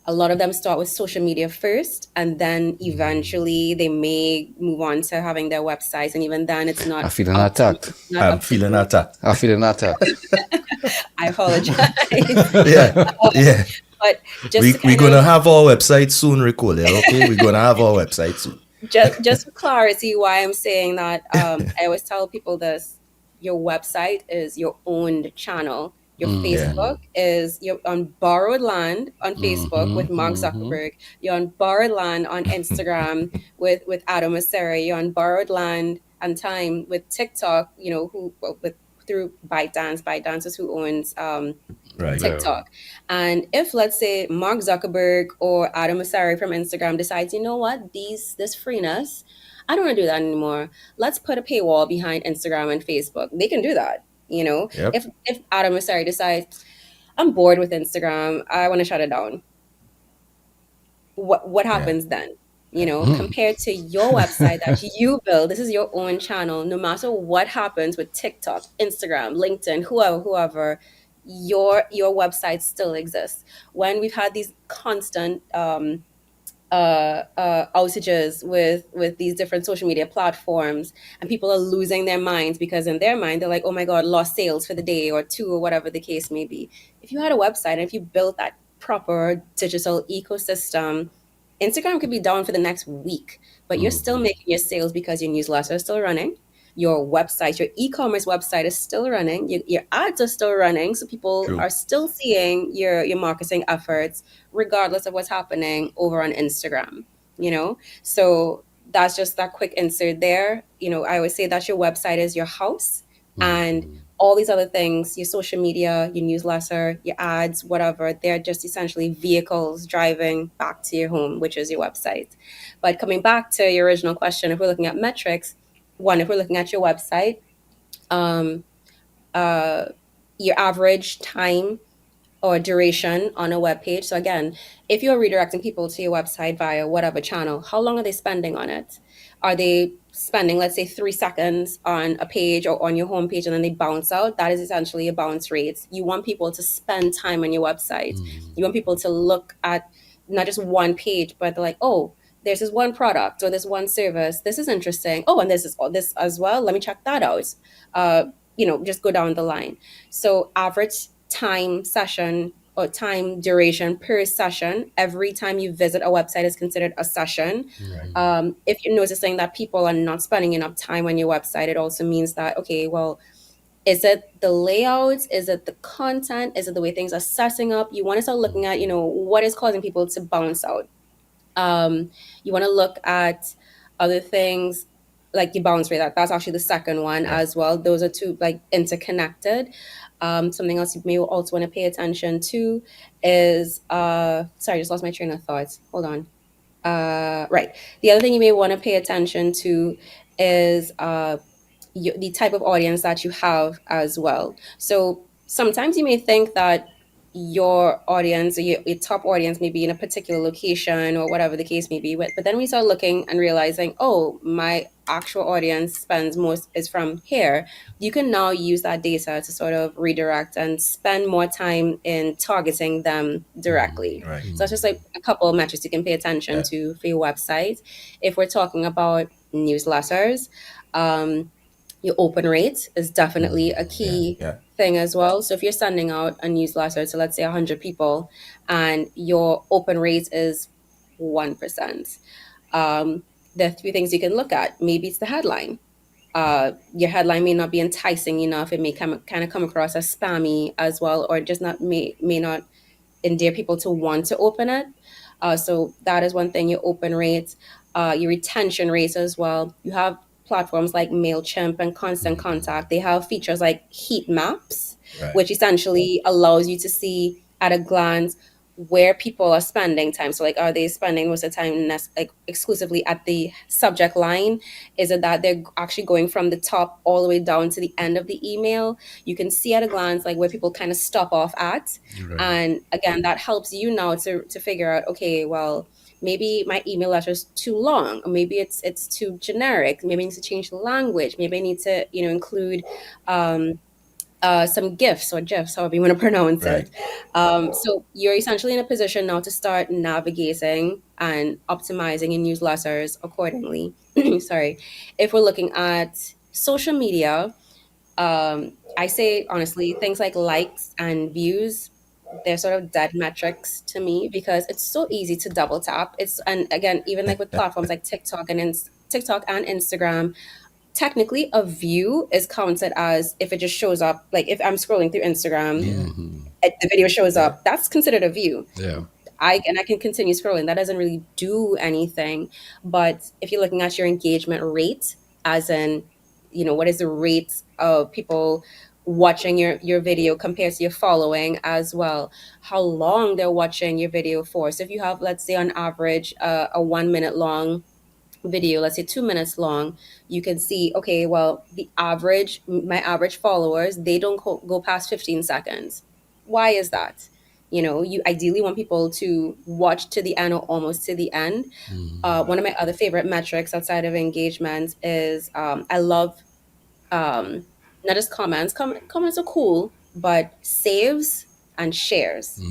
A lot of them start with social media first, and then eventually they may move on to having their websites. And even then, it's not. I feeling attacked. I'm feeling attacked. I feeling attacked. I apologize. Yeah, yeah. But just We're going to have our website soon, Ricqcolia, okay? We're going to have our website soon. just for clarity, why I'm saying that, I always tell people this: your website is your owned channel. Your Facebook is, you're on borrowed land on Facebook with Mark Zuckerberg. You're on borrowed land on Instagram with Adam Mosseri. You're on borrowed land and time with TikTok. Through ByteDance. ByteDance is who owns Right. TikTok. And if, let's say, Mark Zuckerberg or Adam Mosseri from Instagram decides, you know what, this freeness, I don't want to do that anymore. Let's put a paywall behind Instagram and Facebook. They can do that. Yep. If Adam Mosseri decides, I'm bored with Instagram, I want to shut it down, what happens then? Compared to your website that you build, this is your own channel. No matter what happens with TikTok, Instagram, LinkedIn, whoever, your website still exists. When we've had these constant outages with these different social media platforms, and people are losing their minds because in their mind they're like, oh my god, lost sales for the day or 2 or whatever the case may be. If you had a website and if you built that proper digital ecosystem, Instagram could be down for the next week, but you're still making your sales because your newsletter is still running, your website, your e-commerce website is still running, your ads are still running, so people True. are still seeing your marketing efforts regardless of what's happening over on Instagram. So that's just that quick insert there. I always say that your website is your house, and all these other things, your social media, your newsletter, your ads, whatever, they're just essentially vehicles driving back to your home, which is your website. But coming back to your original question, if we're looking at metrics, one, if we're looking at your website, your average time or duration on a web page. So again, if you're redirecting people to your website via whatever channel, how long are they spending on it? Are they spending, let's say, 3 seconds on a page or on your homepage and then they bounce out? That is essentially a bounce rate. You want people to spend time on your website. You want people to look at not just one page, but they're like, oh, there's this one product or this one service. This is interesting. Oh, and this is this as well. Let me check that out. Just go down the line. So average time session or time duration per session, every time you visit a website is considered a session. Right. If you're noticing that people are not spending enough time on your website, it also means that, okay, well, Is it the layouts? Is it the content? Is it the way things are setting up? You want to start looking at, what is causing people to bounce out. You want to look at other things like your bounce rate. That's actually the second one as well. Those are two like interconnected. Something else you may also want to pay attention to is sorry, I just lost my train of thoughts. Hold on. Right. The other thing you may want to pay attention to is the type of audience that you have as well. So sometimes you may think that your audience or your top audience may be in a particular location or whatever the case may be, but then we start looking and realizing, oh, my actual audience spends most is from here. You can now use that data to sort of redirect and spend more time in targeting them directly. Right. So that's just like a couple of metrics you can pay attention to for your website. If we're talking about newsletters, your open rate is definitely a key thing as well. So if you're sending out a newsletter to, let's say, 100 people and your open rate is 1%, there are three things you can look at. Maybe it's the headline. Your headline may not be enticing enough. It may kind of come across as spammy as well, or just may not endear people to want to open it. So that is one thing, your open rate, your retention rates as well. You have platforms like MailChimp and Constant Contact. They have features like heat maps, which essentially allows you to see at a glance where people are spending time. So like, are they spending most of the time like exclusively at the subject line? Is it that they're actually going from the top all the way down to the end of the email? You can see at a glance like where people kind of stop off at. And again, that helps you now to figure out, okay, well, maybe my email letter is too long, or maybe it's too generic. Maybe I need to change the language. Maybe I need to, include some GIFs or GIFs, however you want to pronounce it. So you're essentially in a position now to start navigating and optimizing your newsletters accordingly. Sorry. If we're looking at social media, I say honestly, things like likes and views, they're sort of dead metrics to me because it's so easy to double tap. And again, even like with platforms like TikTok and Instagram, technically a view is counted as if it just shows up. Like if I'm scrolling through Instagram, the video shows up, that's considered a view. I can continue scrolling. That doesn't really do anything. But if you're looking at your engagement rate, as in, what is the rate of people watching your video compared to your following as well, how long they're watching your video for. So if you have, let's say on average, a 1 minute long video, let's say 2 minutes long, you can see, okay, well, my average followers, they don't go past 15 seconds. Why is that? You ideally want people to watch to the end or almost to the end. One of my other favorite metrics outside of engagement is I love not just comments. Comments are cool, but saves and shares.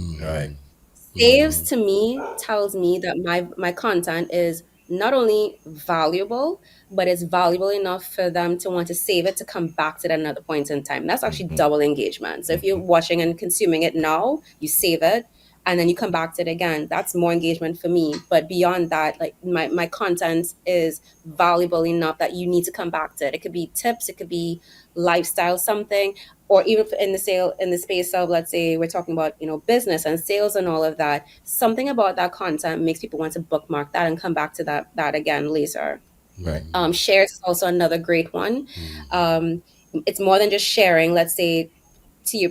Saves to me tells me that my content is not only valuable, but it's valuable enough for them to want to save it to come back to it at another point in time. That's actually double engagement. So if you're watching and consuming it now, you save it, and then you come back to it again. That's more engagement for me. But beyond that, like my content is valuable enough that you need to come back to it. It could be tips, it could be lifestyle something, or even in the space of, let's say we're talking about, business and sales and all of that. Something about that content makes people want to bookmark that and come back to that again later. Shares is also another great one. It's more than just sharing, let's say,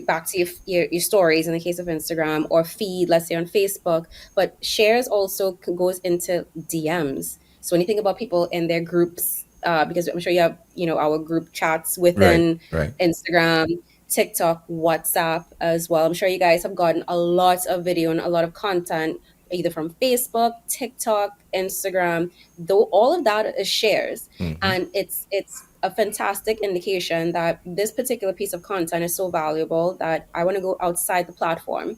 back to your stories in the case of Instagram, or feed, let's say on Facebook, but shares also goes into DMs. So when you think about people in their groups, because I'm sure you have, our group chats within Instagram, TikTok, WhatsApp as well. I'm sure you guys have gotten a lot of video and a lot of content either from Facebook, TikTok, Instagram, though all of that is shares. And it's a fantastic indication that this particular piece of content is so valuable that I want to go outside the platform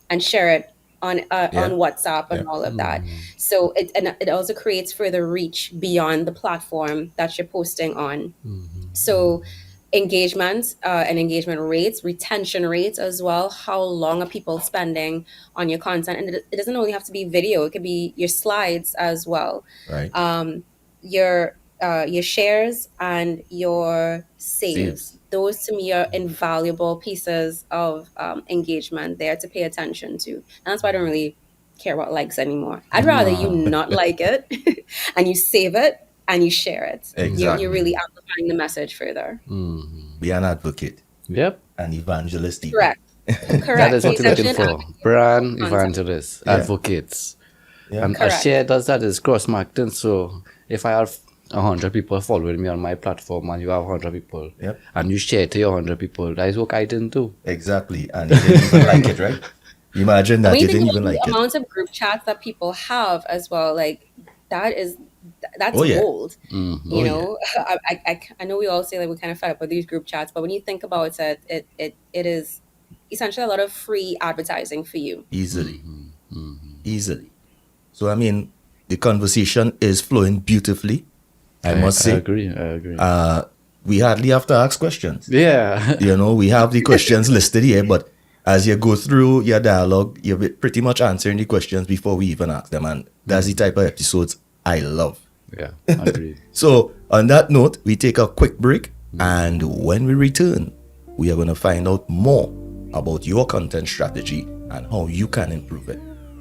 and share it on WhatsApp and all of that. So it also creates further reach beyond the platform that you're posting on. So engagement and engagement rates, retention rates as well. How long are people spending on your content? And it doesn't only have to be video. It could be your slides as well. Your your shares and your saves. Those to me are invaluable pieces of engagement there to pay attention to. And that's why I don't really care about likes anymore. I'd rather you not like it and you save it and you share it. Exactly. You're really amplifying the message further. Be an advocate. Yep. An evangelist. even. Correct. Correct. That is what you're looking Essentially for. an Brand content. evangelists, Yeah. advocates. Yeah. And a Correct. share does that is cross marketing. So if I have 100 people following me on my platform and you have 100 people, Yep. and you share to your 100 people, that is what I didn't do. Exactly. And you didn't even like it, right? Imagine that When you you think didn't about even the like it. amount of group chats that people have as well, like that's Oh, yeah. gold. Mm-hmm. You know, I know we all say like we're kind of fed up with these group chats, but when you think about it, it is essentially a lot of free advertising for you. Easily. Easily. So, I mean, the conversation is flowing beautifully, I must I say. agree. We hardly have to ask questions. Yeah. You know, we have the questions listed here, but as you go through your dialogue, you're pretty much answering the questions before we even ask them. And that's the type of episodes I love. Yeah, I agree. So, on that note, we take a quick break. And when we return, we are going to find out more about your content strategy and how you can improve it.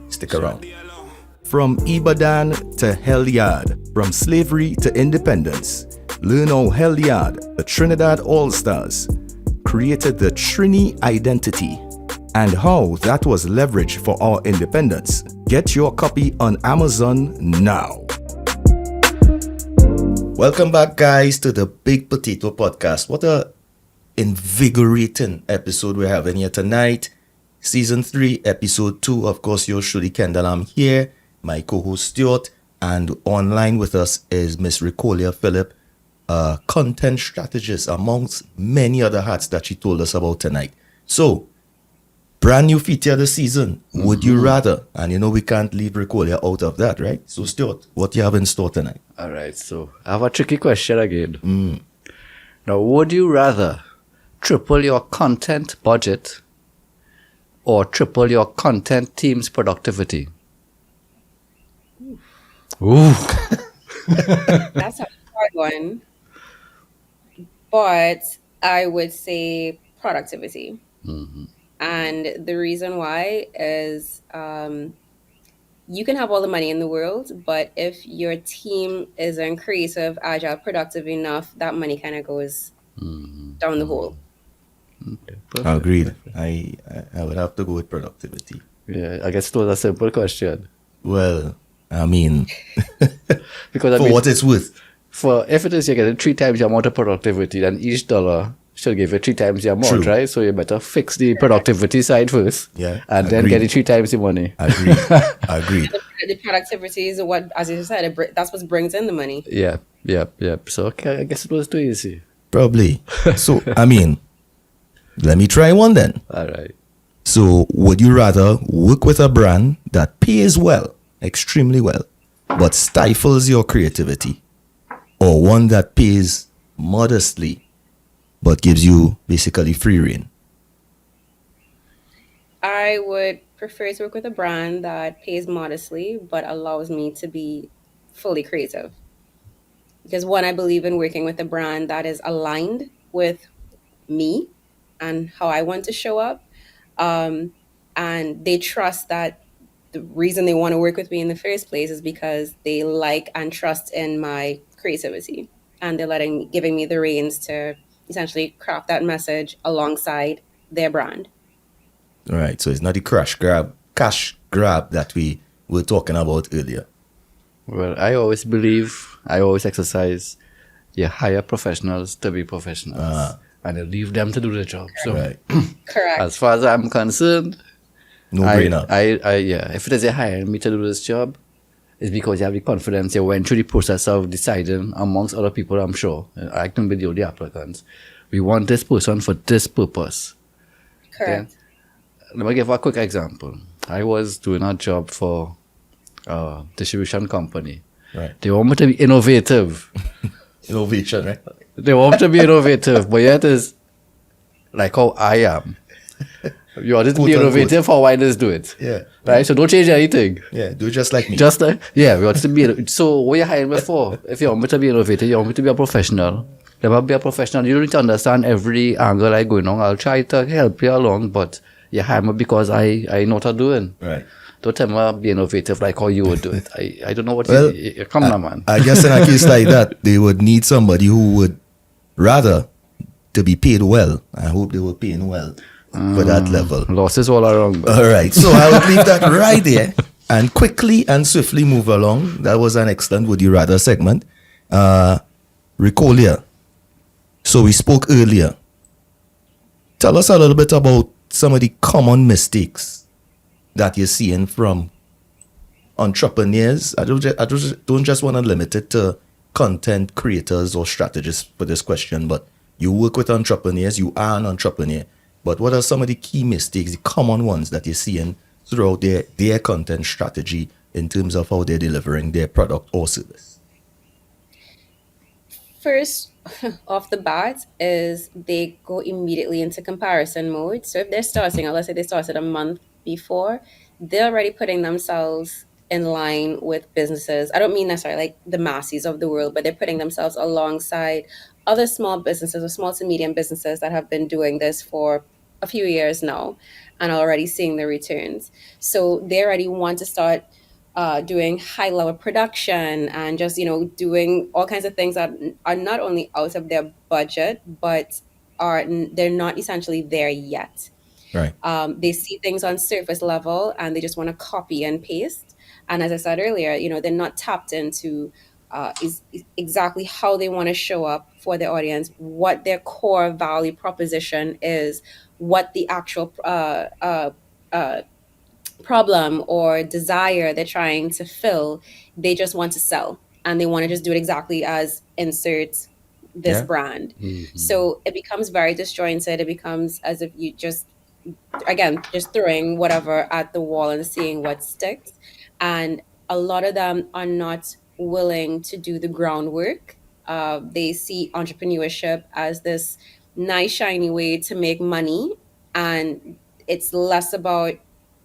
Stick around. From Ibadan to Helyard, from slavery to independence, learn how Helyard, the Trinidad All-Stars, created the Trini identity and how that was leveraged for our independence. Get your copy on Amazon now. Welcome back, guys, to the Big Potato Podcast. What a invigorating episode we're having here tonight. Season 3, Episode 2. Of course, yours truly, Kendell. I'm here, my co-host Stuart, and online with us is Miss Ricqcolia Phillip, a content strategist, amongst many other hats that she told us about tonight. So, brand new feature this season. Would you rather? And you know we can't leave Ricqcolia out of that, right? So, Stuart, what do you have in store tonight? All right, so I have a tricky question again. Now, would you rather triple your content budget or triple your content team's productivity? Ooh. That's a hard one. But I would say productivity. And the reason why is you can have all the money in the world, but if your team isn't creative, agile, productive enough, that money kind of goes down the hole. Okay, perfect. Agreed. I would have to go with productivity. Yeah, I guess it was a simple question. Well, I mean, Because I for mean, what it's worth. for if it is you're getting 3 times the amount of productivity, then each dollar should give you 3 times the amount, True. right? So you better fix the productivity side first, Yeah, and then agreed. get it 3 times the money. Agreed. Agreed. The productivity is what, as you said, that's what brings in the money. Yeah. So okay, I guess it was too easy. Probably. So, I mean, let me try one then. All right. So, would you rather work with a brand that pays well, extremely well, but stifles your creativity, or one that pays modestly, but gives you basically free rein? I would prefer to work with a brand that pays modestly but allows me to be fully creative. Because one, I believe in working with a brand that is aligned with me and how I want to show up. And they trust that the reason they want to work with me in the first place is because they like and trust in my creativity. And they're giving me the reins to essentially craft that message alongside their brand. All right. So, it's not the cash grab that we were talking about earlier. Well, I always exercise, you hire professionals to be professionals, and you leave them to do the job. So, Right. Correct. as far as I'm concerned, No brainer. if it is you hiring me to do this job, it's because you have the confidence. You went through the process of deciding amongst other people, I'm sure. I can be the only applicants. We want this person for this purpose. Correct. Let me give a quick example. I was doing a job for a distribution company. Right. They want me to be innovative. Innovation, right? They want me to be innovative, but yet it's like how I am. You want it to Quote be unquote. innovative, how why just do it? Yeah. Right? So don't change anything. Yeah, do just like me. Just we want to be. So what you hiring me for? If you want me to be innovative, you want me to be a professional. Never be a professional. You don't need to understand every angle I going on. I'll try to help you along, but you hire me because I know what I'm doing. Right. Don't tell me be innovative like how you would do it. I don't know what Well, you come now, man. I guess in a case like that, they would need somebody who would rather to be paid well. I hope they were paying well for that level. Losses all around. But All right, so I would leave that right there and quickly and swiftly move along. That was an excellent Would You Rather segment. Ricqcolia. So we spoke earlier. Tell us a little bit about some of the common mistakes that you're seeing from entrepreneurs. I don't just want to limit it to content creators or strategists for this question, but you work with entrepreneurs, you are an entrepreneur. But what are some of the key mistakes, the common ones that you're seeing throughout their content strategy in terms of how they're delivering their product or service? First, off the bat, is they go immediately into comparison mode. So if they're starting, or let's say they started a month before, they're already putting themselves in line with businesses. I don't mean necessarily like the masses of the world, but they're putting themselves alongside other small businesses or small to medium businesses that have been doing this for a few years now and are already seeing the returns. So they already want to start doing high level production and just, doing all kinds of things that are not only out of their budget, but they're not essentially there yet. Right. They see things on surface level and they just want to copy and paste. And as I said earlier, they're not tapped into is exactly how they want to show up for their audience, what their core value proposition is, what the actual problem or desire they're trying to fill. They just want to sell and they want to just do it exactly as insert this brand. Mm-hmm. So it becomes very disjointed. It becomes as if you just throwing whatever at the wall and seeing what sticks. And a lot of them are not willing to do the groundwork. They see entrepreneurship as this nice, shiny way to make money. And it's less about,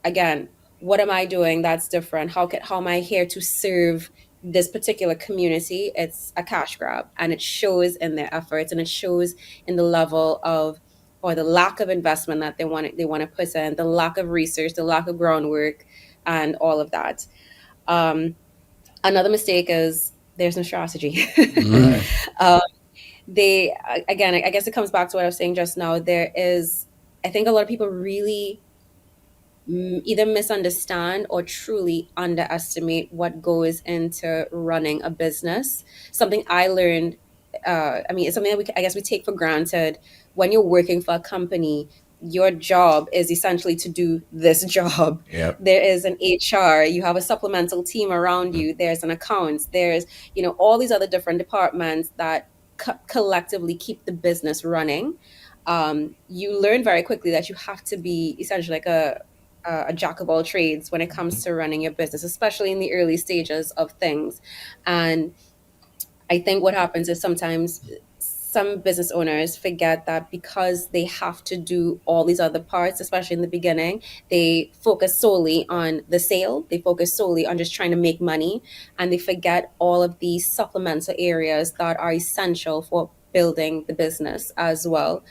again, what am I doing that's different? How am I here to serve this particular community? It's a cash grab, and it shows in their efforts, and it shows in the level of or the lack of investment that they want to put in, the lack of research, the lack of groundwork, and all of that. Another mistake is there's no strategy. They, again, I guess it comes back to what I was saying just now. I think a lot of people really either misunderstand or truly underestimate what goes into running a business. Something I learned, it's something that I guess we take for granted. When you're working for a company, your job is essentially to do this job. Yep. There is an HR, you have a supplemental team around you, there's an accounts, there's, all these other different departments that collectively keep the business running. You learn very quickly that you have to be essentially like a jack of all trades when it comes to running your business, especially in the early stages of things. And I think what happens is sometimes some business owners forget that because they have to do all these other parts, especially in the beginning, they focus solely on the sale. They focus solely on just trying to make money, and they forget all of these supplemental areas that are essential for building the business as well.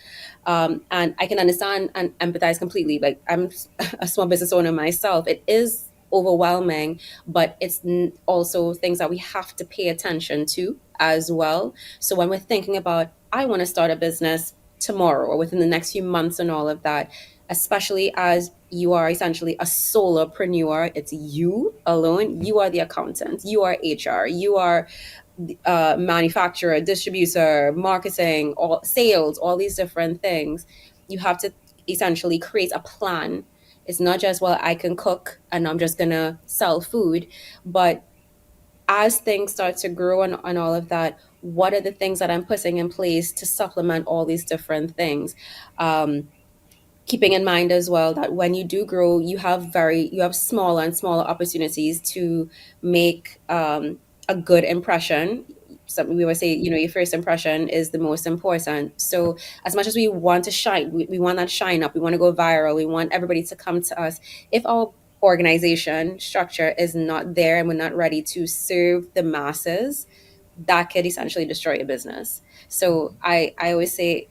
And I can understand and empathize completely. Like, I'm a small business owner myself. It is overwhelming, but it's also things that we have to pay attention to as well. So when we're thinking about, I want to start a business tomorrow or within the next few months and all of that, especially as you are essentially a solopreneur, it's you alone. You are the accountant, you are HR, you are manufacturer, distributor, marketing, all sales, all these different things. You have to essentially create a plan. It's not just, well, I can cook and I'm just going to sell food. But as things start to grow and all of that, what are the things that I'm putting in place to supplement all these different things? Keeping in mind as well that when you do grow, you have smaller and smaller opportunities to make a good impression. we would say, your first impression is the most important. So as much as we want to shine, we want that shine up, we want to go viral, we want everybody to come to us. If our organization structure is not there and we're not ready to serve the masses, that could essentially destroy your business. So I always say,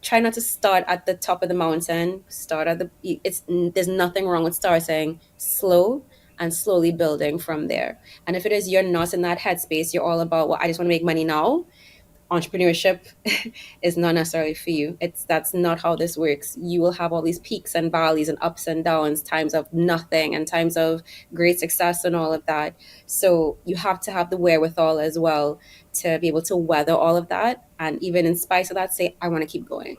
try not to start at the top of the mountain. There's nothing wrong with starting slow and slowly building from there. And if it is you're not in that headspace, you're all about, well, I just want to make money now, entrepreneurship is not necessarily for you. That's not how this works. You will have all these peaks and valleys and ups and downs, times of nothing and times of great success and all of that. So you have to have the wherewithal as well to be able to weather all of that, and even in spite of that, say, I want to keep going.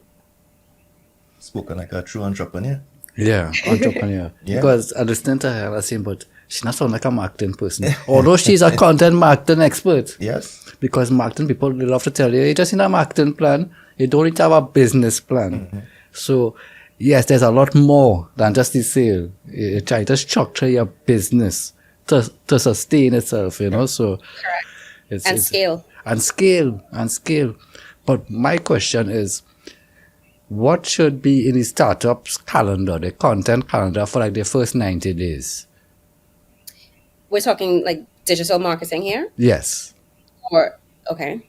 Spoken like a true entrepreneur. Yeah, entrepreneur. Yeah. Because I listened to her, I said, but she not sound like a marketing person. Although she's a content marketing expert. Yes. Because marketing people, they love to tell you just in a marketing plan, you don't need to have a business plan. Mm-hmm. So, yes, there's a lot more than just the sale. You try to structure your business to sustain itself, So, Correct. it's Scale. And scale. But my question is, what should be in the startup's calendar, the content calendar for like the first 90 days? We're talking like digital marketing here? Yes. Or, okay.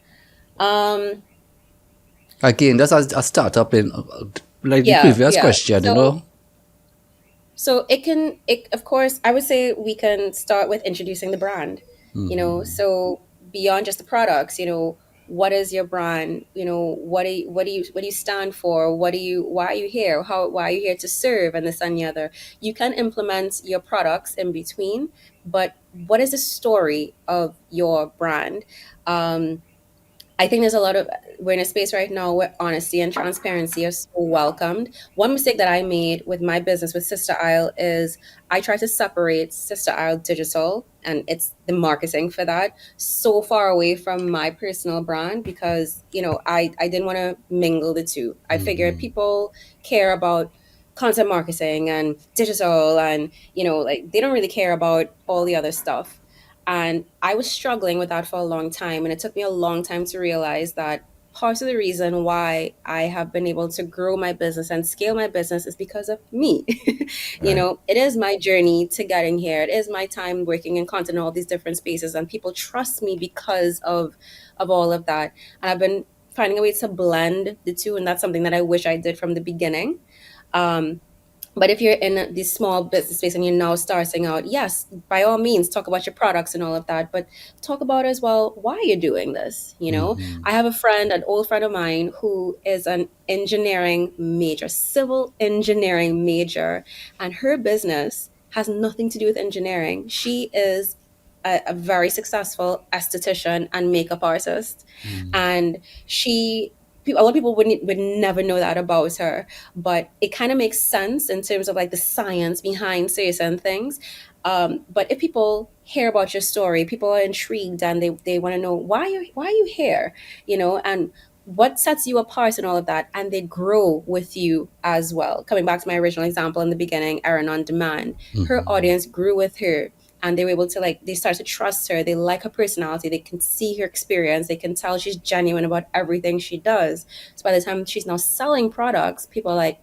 Again, that's a startup in like the previous question, So of course, I would say we can start with introducing the brand, so beyond just the products, what is your brand? What do you stand for? Why are you here? Why are you here to serve? And this and the other. You can implement your products in between, but what is the story of your brand? I think we're in a space right now where honesty and transparency are so welcomed. One mistake that I made with my business with Sister Isle is I tried to separate Sister Isle Digital, and it's the marketing for that, so far away from my personal brand because, I didn't want to mingle the two. I figured people care about content marketing and digital and, they don't really care about all the other stuff. And I was struggling with that for a long time. And it took me a long time to realize that part of the reason why I have been able to grow my business and scale my business is because of me. Right. It is my journey to getting here. It is my time working in content in all these different spaces. And people trust me because of all of that. And I've been finding a way to blend the two. And that's something that I wish I did from the beginning. But if you're in this small business space and you're now starting out, yes, by all means, talk about your products and all of that, but talk about as well why you're doing this. I have an old friend of mine who is an engineering major, civil engineering major, and her business has nothing to do with engineering. She is a very successful esthetician and makeup artist. And a lot of people would never know that about her, but it kind of makes sense in terms of like the science behind certain things. But if people hear about your story, people are intrigued and they want to know why are you here, and what sets you apart and all of that, and they grow with you as well. Coming back to my original example in the beginning, Erin on Demand, her audience grew with her. And they were able to they start to trust her. They like her personality. They can see her experience. They can tell she's genuine about everything she does. So by the time she's now selling products, people are like,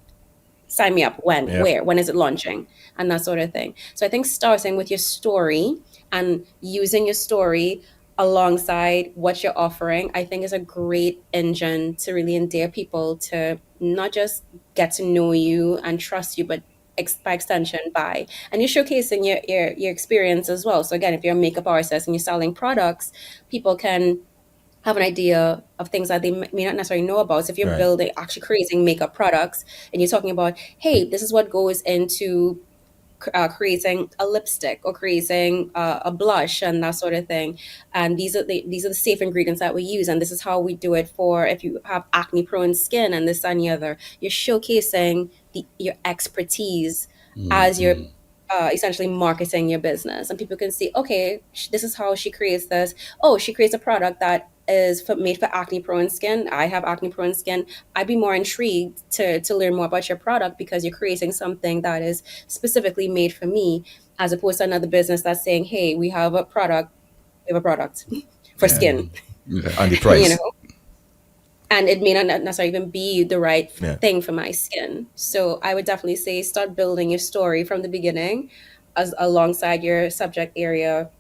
sign me up. When, where, when is it launching? And that sort of thing. So I think starting with your story and using your story alongside what you're offering, I think is a great engine to really endear people to not just get to know you and trust you, but by extension buy. And you're showcasing your experience as well. So again, if you're a makeup artist and you're selling products, people can have an idea of things that they may not necessarily know about. So if you're actually creating makeup products and you're talking about, hey, this is what goes into creating a lipstick or creating a blush and that sort of thing, and these are the safe ingredients that we use, and this is how we do it for if you have acne prone skin and this and the other. You're showcasing your expertise as you're essentially marketing your business, and people can see, okay, this is how she creates this. Oh, she creates a product that is made for acne prone skin. I have acne prone skin. I'd be more intrigued to learn more about your product because you're creating something that is specifically made for me, as opposed to another business that's saying, hey, we have a product for skin. And the price. you know, and it may not necessarily even be the right Yeah. thing for my skin. So I would definitely say start building your story from the beginning, as alongside your subject area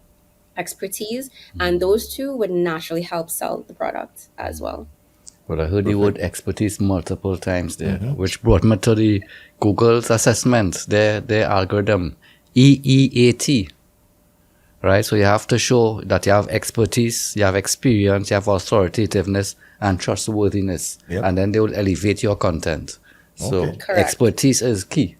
expertise, and those two would naturally help sell the product as well. But I heard the word expertise multiple times there, which brought me to the Google's assessment, their algorithm, EEAT. Right? So you have to show that you have expertise, you have experience, you have authoritativeness and trustworthiness. Yep. And then they will elevate your content. So Okay. Correct. expertise is key.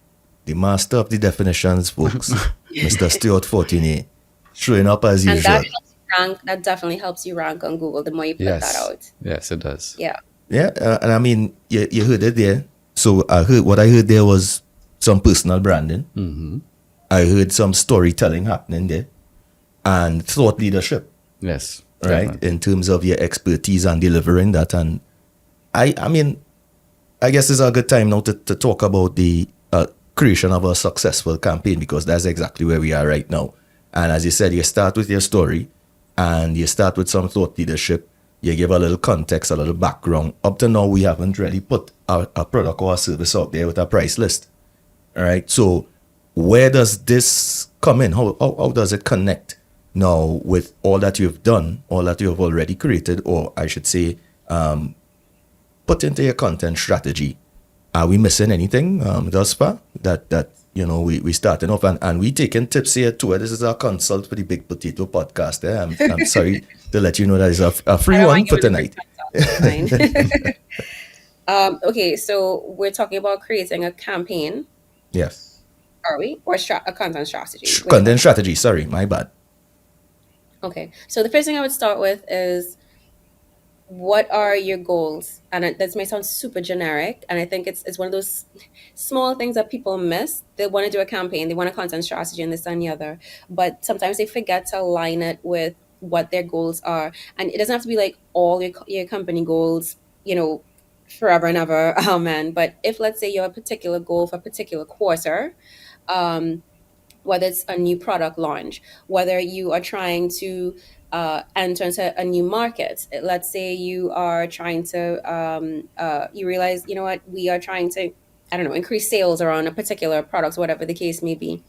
The master of the definitions, folks. Mr. Stuart Fortuné. Showing up as And usual. that helps you rank. That definitely helps you rank on Google the more you put that out. Yes, it does. Yeah. Yeah, and I mean, you heard it there. So what I heard there was some personal branding. Mm-hmm. I heard some storytelling happening there, and thought leadership, Yes. right? definitely. In terms of your expertise and delivering that. And I mean, I guess it's a good time now to talk about the creation of a successful campaign, because that's exactly where we are right now. And as you said, you start with your story, and you start with some thought leadership. You give a little context, a little background. Up to now, we haven't really put a product or a service out there with a price list. All right. So where does this come in? How does it connect now with all that you've done, all that you have already created, or I should say, put into your content strategy? Are we missing anything thus far that we starting off, and we taking tips here too? This is our consult for the Big Potato podcast. I'm sorry to let you know that it's a free I don't one mind for giving tonight. It's fine. Okay, so we're talking about creating a campaign, Yes. are we? Or a content strategy? Content strategy. Sorry, my bad. Okay, so the first thing I would start with is, what are your goals? And this may sound super generic, and I think it's one of those small things that people miss. They want to do a campaign, they want a content strategy, and this and the other, but sometimes they forget to align it with what their goals are. And it doesn't have to be like all your company goals, forever and ever, amen. But if, let's say, you have a particular goal for a particular quarter, whether it's a new product launch, whether you are trying to enter into a new market. Let's say you are trying to, you realize, you know what, we are trying to, I don't know, increase sales around a particular product, whatever the case may be.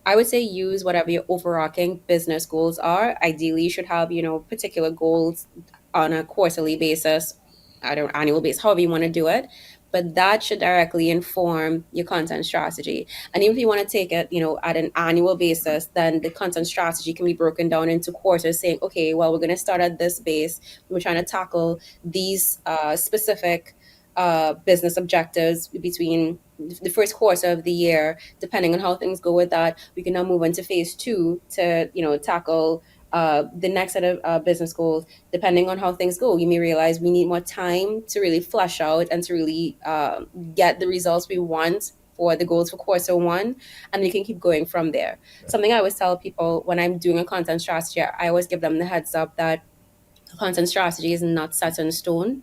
I would say use whatever your overarching business goals are. Ideally, you should have, particular goals on a quarterly basis, annual basis, however you want to do it. But that should directly inform your content strategy. And even if you want to take it, at an annual basis, then the content strategy can be broken down into quarters, saying, okay, well, we're going to start at this base. We're trying to tackle these specific business objectives between the first quarter of the year. Depending on how things go with that, we can now move into phase 2 to, tackle the next set of business goals. Depending on how things go, you may realize we need more time to really flush out and to really get the results we want for the goals for quarter 1, and you can keep going from there. Something I always tell people when I'm doing a content strategy, I always give them the heads up that content strategy is not set in stone.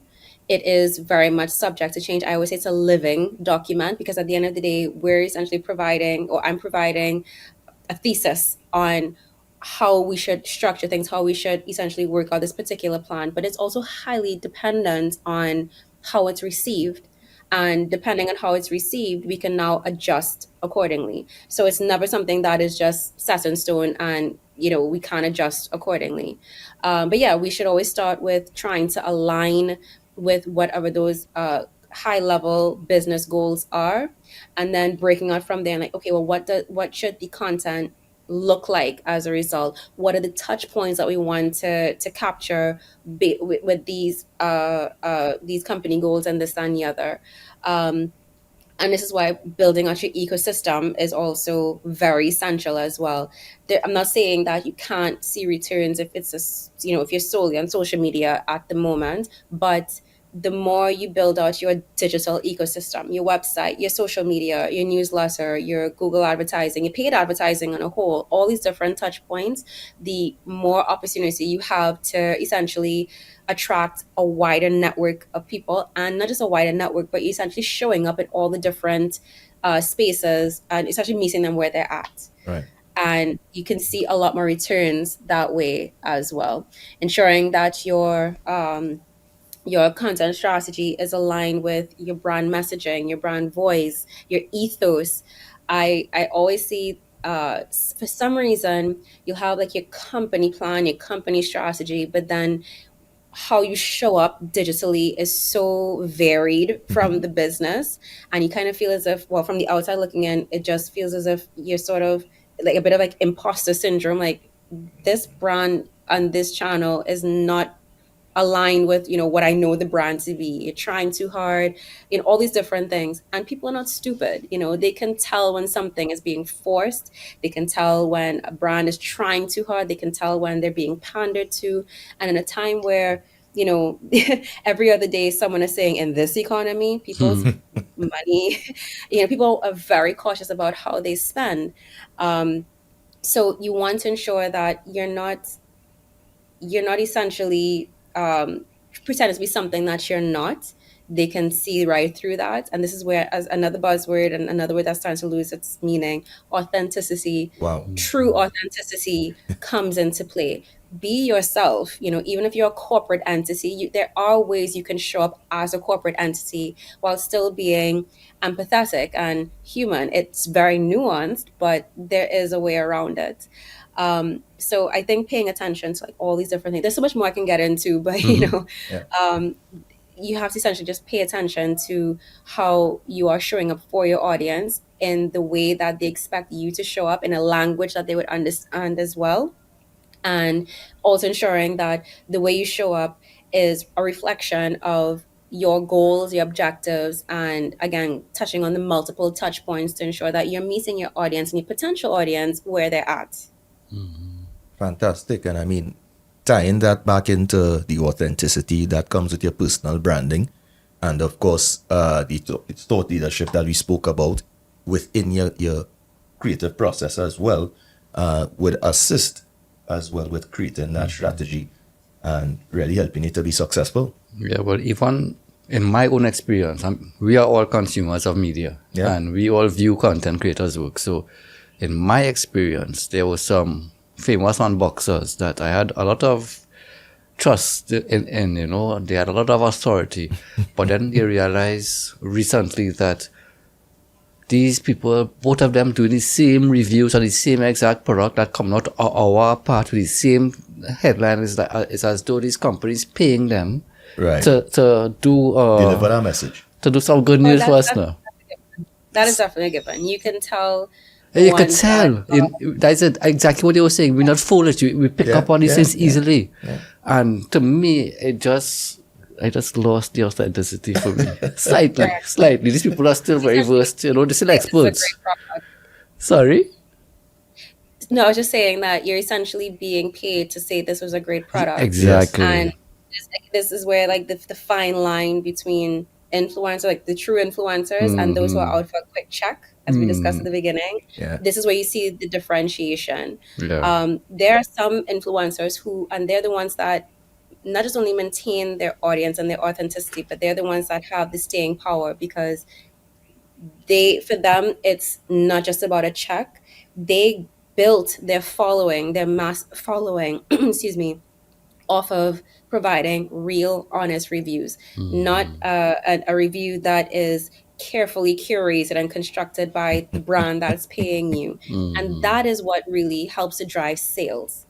It is very much subject to change. I always say it's a living document, because at the end of the day, we're essentially providing, or I'm providing, a thesis on how we should structure things, how we should essentially work out this particular plan. But it's also highly dependent on how it's received. And depending on how it's received, we can now adjust accordingly. So it's never something that is just set in stone and, we can't adjust accordingly. But yeah, we should always start with trying to align with whatever those high level business goals are, and then breaking out from there, like, okay, well, what should the content look like as a result? What are the touch points that we want to capture with these company goals and this and the other? And this is why building out your ecosystem is also very essential as well. I'm not saying that you can't see returns if if you're solely on social media at the moment, but the more you build out your digital ecosystem, your website, your social media, your newsletter, your Google advertising, your paid advertising on a whole, all these different touch points, the more opportunity you have to essentially attract a wider network of people. And not just a wider network, but essentially showing up at all the different spaces and essentially meeting them where they're at. Right. and you can see a lot more returns that way as well. Ensuring that your content strategy is aligned with your brand messaging, your brand voice, your ethos. I always see for some reason you'll have like your company plan, your company strategy, but then how you show up digitally is so varied from the business, and you kind of feel as if, well, from the outside looking in, it just feels as if you're sort of like a bit of like imposter syndrome, like this brand on this channel is not aligned with what I know the brand to be. You're trying too hard, all these different things. And people are not stupid. They can tell when something is being forced. They can tell when a brand is trying too hard. They can tell when they're being pandered to. And in a time where, every other day someone is saying, in this economy, people's money, people are very cautious about how they spend. So you want to ensure that you're not essentially pretending to be something that you're not. They can see right through that. And this is where, as another buzzword and another word that's starting to lose its meaning, authenticity, Wow. true authenticity comes into play. Be yourself. Even if you're a corporate entity, there are ways you can show up as a corporate entity while still being empathetic and human. It's very nuanced, but there is a way around it. So I think paying attention to like all these different things. There's so much more I can get into, but Yeah. You have to essentially just pay attention to how you are showing up for your audience in the way that they expect you to show up, in a language that they would understand as well. And also ensuring that the way you show up is a reflection of your goals, your objectives, and again, touching on the multiple touch points to ensure that you're meeting your audience and your potential audience where they're at. Fantastic. And I mean, tying that back into the authenticity that comes with your personal branding, and of course, the thought leadership that we spoke about within your creative process as well, would assist as well with creating that strategy and really helping you to be successful. Yeah, well, even in my own experience, we are all consumers of media, and we all view content creators' work. So in my experience, there were some famous unboxers that I had a lot of trust in, they had a lot of authority. But then they realized recently that these people, both of them doing the same reviews on the same exact product that come out our part with the same headline, it's as though these companies paying them to do deliver that message, to do some good news for us now. That is definitely a given. You can tell. You could tell. That's exactly what they were saying. We're not foolish. We pick up on these things easily. Yeah. And to me, I just lost the authenticity for me. Slightly. These people are still very versed. They're still experts. Sorry? No, I was just saying that you're essentially being paid to say this was a great product. Exactly. And this is where like the fine line between influencers, like the true influencers, and those who are out for a quick check, as we discussed at the beginning. Yeah. This is where you see the differentiation. Yeah. There are some influencers and they're the ones that not just only maintain their audience and their authenticity, but they're the ones that have the staying power, because for them, it's not just about a check. They built their following, their mass following, excuse me, off of providing real, honest reviews, not a review that is carefully curated and constructed by the brand that's paying you. And that is what really helps to drive sales.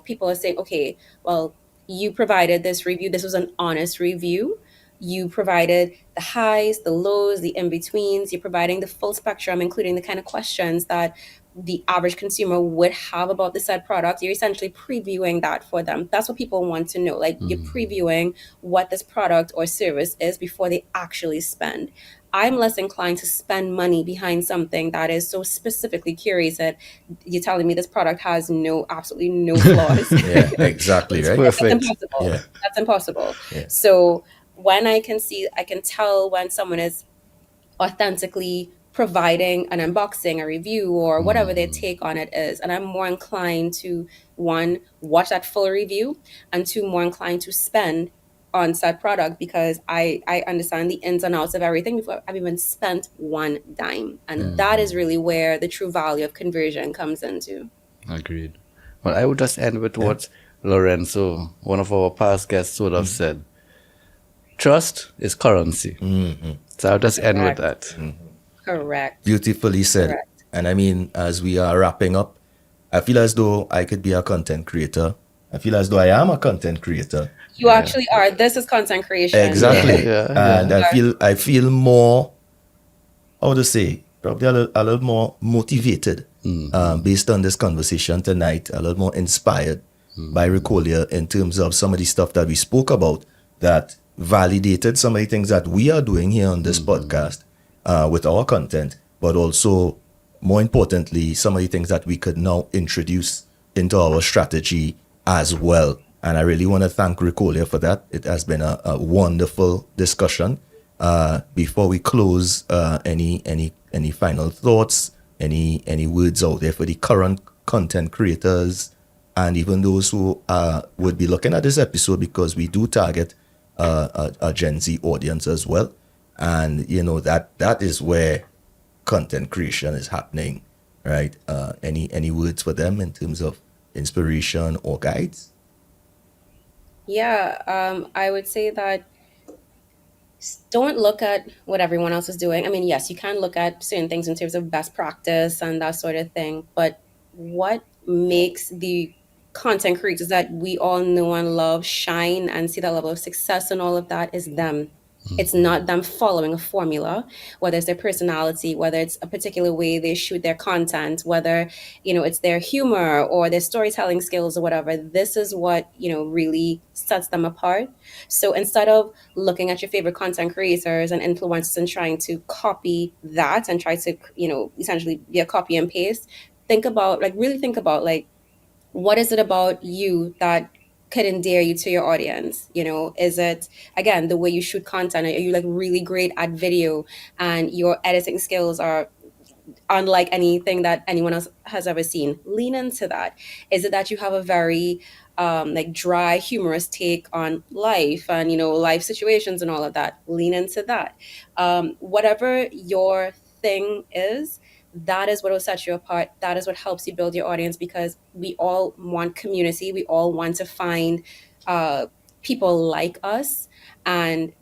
People are saying, okay, well, you provided this review. This was an honest review. You provided the highs, the lows, the in-betweens. You're providing the full spectrum, including the kind of questions that the average consumer would have about the said product. You're essentially previewing that for them. That's what people want to know. Like, you're previewing what this product or service is before they actually spend. I'm less inclined to spend money behind something that is so specifically curated. You're telling me this product has absolutely no flaws. Yeah, exactly. Right. Perfect. That's impossible. Yeah. That's impossible. Yeah. So when I can tell when someone is authentically providing an unboxing, a review, or whatever their take on it is. And I'm more inclined to, one, watch that full review, and two, more inclined to spend on said product because I understand the ins and outs of everything before I've even spent one dime. And that is really where the true value of conversion comes into. Agreed. Well, I would just end with what Lorenzo, one of our past guests, would have said. Trust is currency. So I'll just end with that. Correct. Beautifully said. Correct. And I mean, as we are wrapping up, I feel as though I could be a content creator. I feel as though I am a content creator. You actually are. This is content creation. Exactly. Yeah. And I feel more, how to say, probably a little more motivated based on this conversation tonight, a little more inspired by Ricqcolia in terms of some of the stuff that we spoke about that validated some of the things that we are doing here on this podcast with our content, but also, more importantly, some of the things that we could now introduce into our strategy as well. And I really want to thank Ricqcolia for that. It has been a wonderful discussion. Before we close, any final thoughts, any words out there for the current content creators and even those who would be looking at this episode, because we do target a Gen Z audience as well. And, you know, that is where content creation is happening, right? Any words for them in terms of inspiration or guides? Yeah, I would say that don't look at what everyone else is doing. I mean, yes, you can look at certain things in terms of best practice and that sort of thing, but what makes the content creators that we all know and love shine and see that level of success and all of that is them. It's not them following a formula, whether it's their personality, whether it's a particular way they shoot their content, whether, you know, it's their humor or their storytelling skills or whatever. This is what, you know, really sets them apart. So instead of looking at your favorite content creators and influencers and trying to copy that and try to, you know, essentially be a copy and paste, really think about what is it about you that could endear you to your audience? You know, is it, again, the way you shoot content? Are you really great at video and your editing skills are unlike anything that anyone else has ever seen? Lean into that. Is it that you have a very dry, humorous take on life and, you know, life situations and all of that? Lean into that. Whatever your thing is, that is what will set you apart. That is what helps you build your audience, because we all want community. We all want to find people like us, and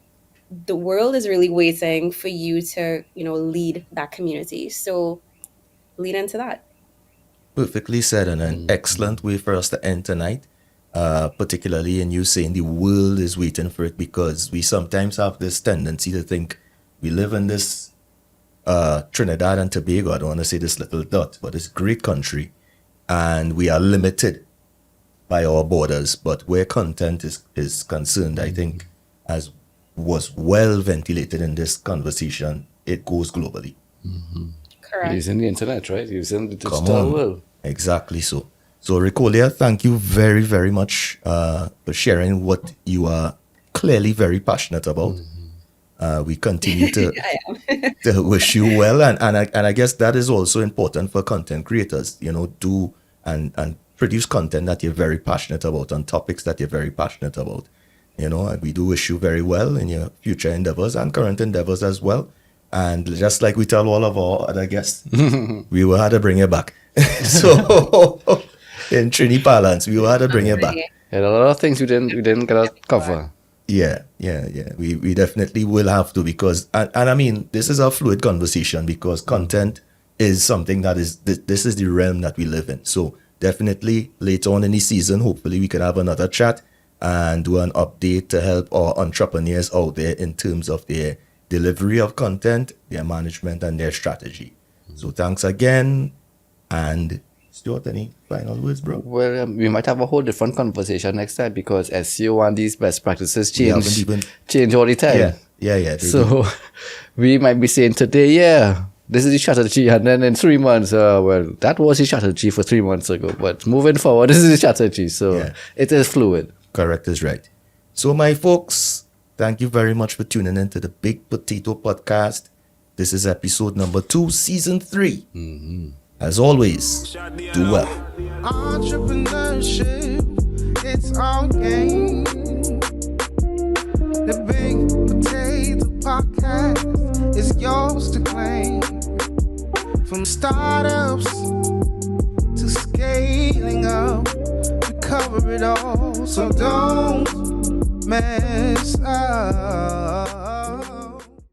the world is really waiting for you to, you know, lead that community. So lead into that. Perfectly said, and an excellent way for us to end tonight, particularly in you saying the world is waiting for it, because we sometimes have this tendency to think we live in this Trinidad and Tobago, I don't want to say this little dot, but it's a great country, and we are limited by our borders. But where content is concerned, I think, as was well ventilated in this conversation, it goes globally. Correct. Using the internet, right? Using the digital world. Exactly so. So, Ricqcolia, thank you very, very much for sharing what you are clearly very passionate about. We continue to to wish you well, and I guess that is also important for content creators. You know, do and produce content that you're very passionate about on topics that you're very passionate about. You know, and we do wish you very well in your future endeavors and current endeavors as well. And just like we tell all of our other guests, we will have to bring you back. So in Trini parlance, we will have to bring you back. And a lot of things we didn't get to cover. Yeah. We definitely will have to, because, and I mean, this is a fluid conversation, because content is something that is, this is the realm that we live in. So definitely later on in the season, hopefully we can have another chat and do an update to help our entrepreneurs out there in terms of their delivery of content, their management, and their strategy. So thanks again. And Stuart, any final words, bro? Well, we might have a whole different conversation next time, because SEO and these best practices change all the time. Yeah. So we might be saying today, this is the strategy, and then in 3 months, well, that was the strategy for 3 months ago. But moving forward, this is the strategy. So it is fluid. Correct is right. So my folks, thank you very much for tuning in to the Big Potato Podcast. This is episode number 2, season 3. As always, do well. Entrepreneurship, it's all game. The Big Potato Podcast is yours to claim. From startups to scaling up, we cover it all. So don't mess up.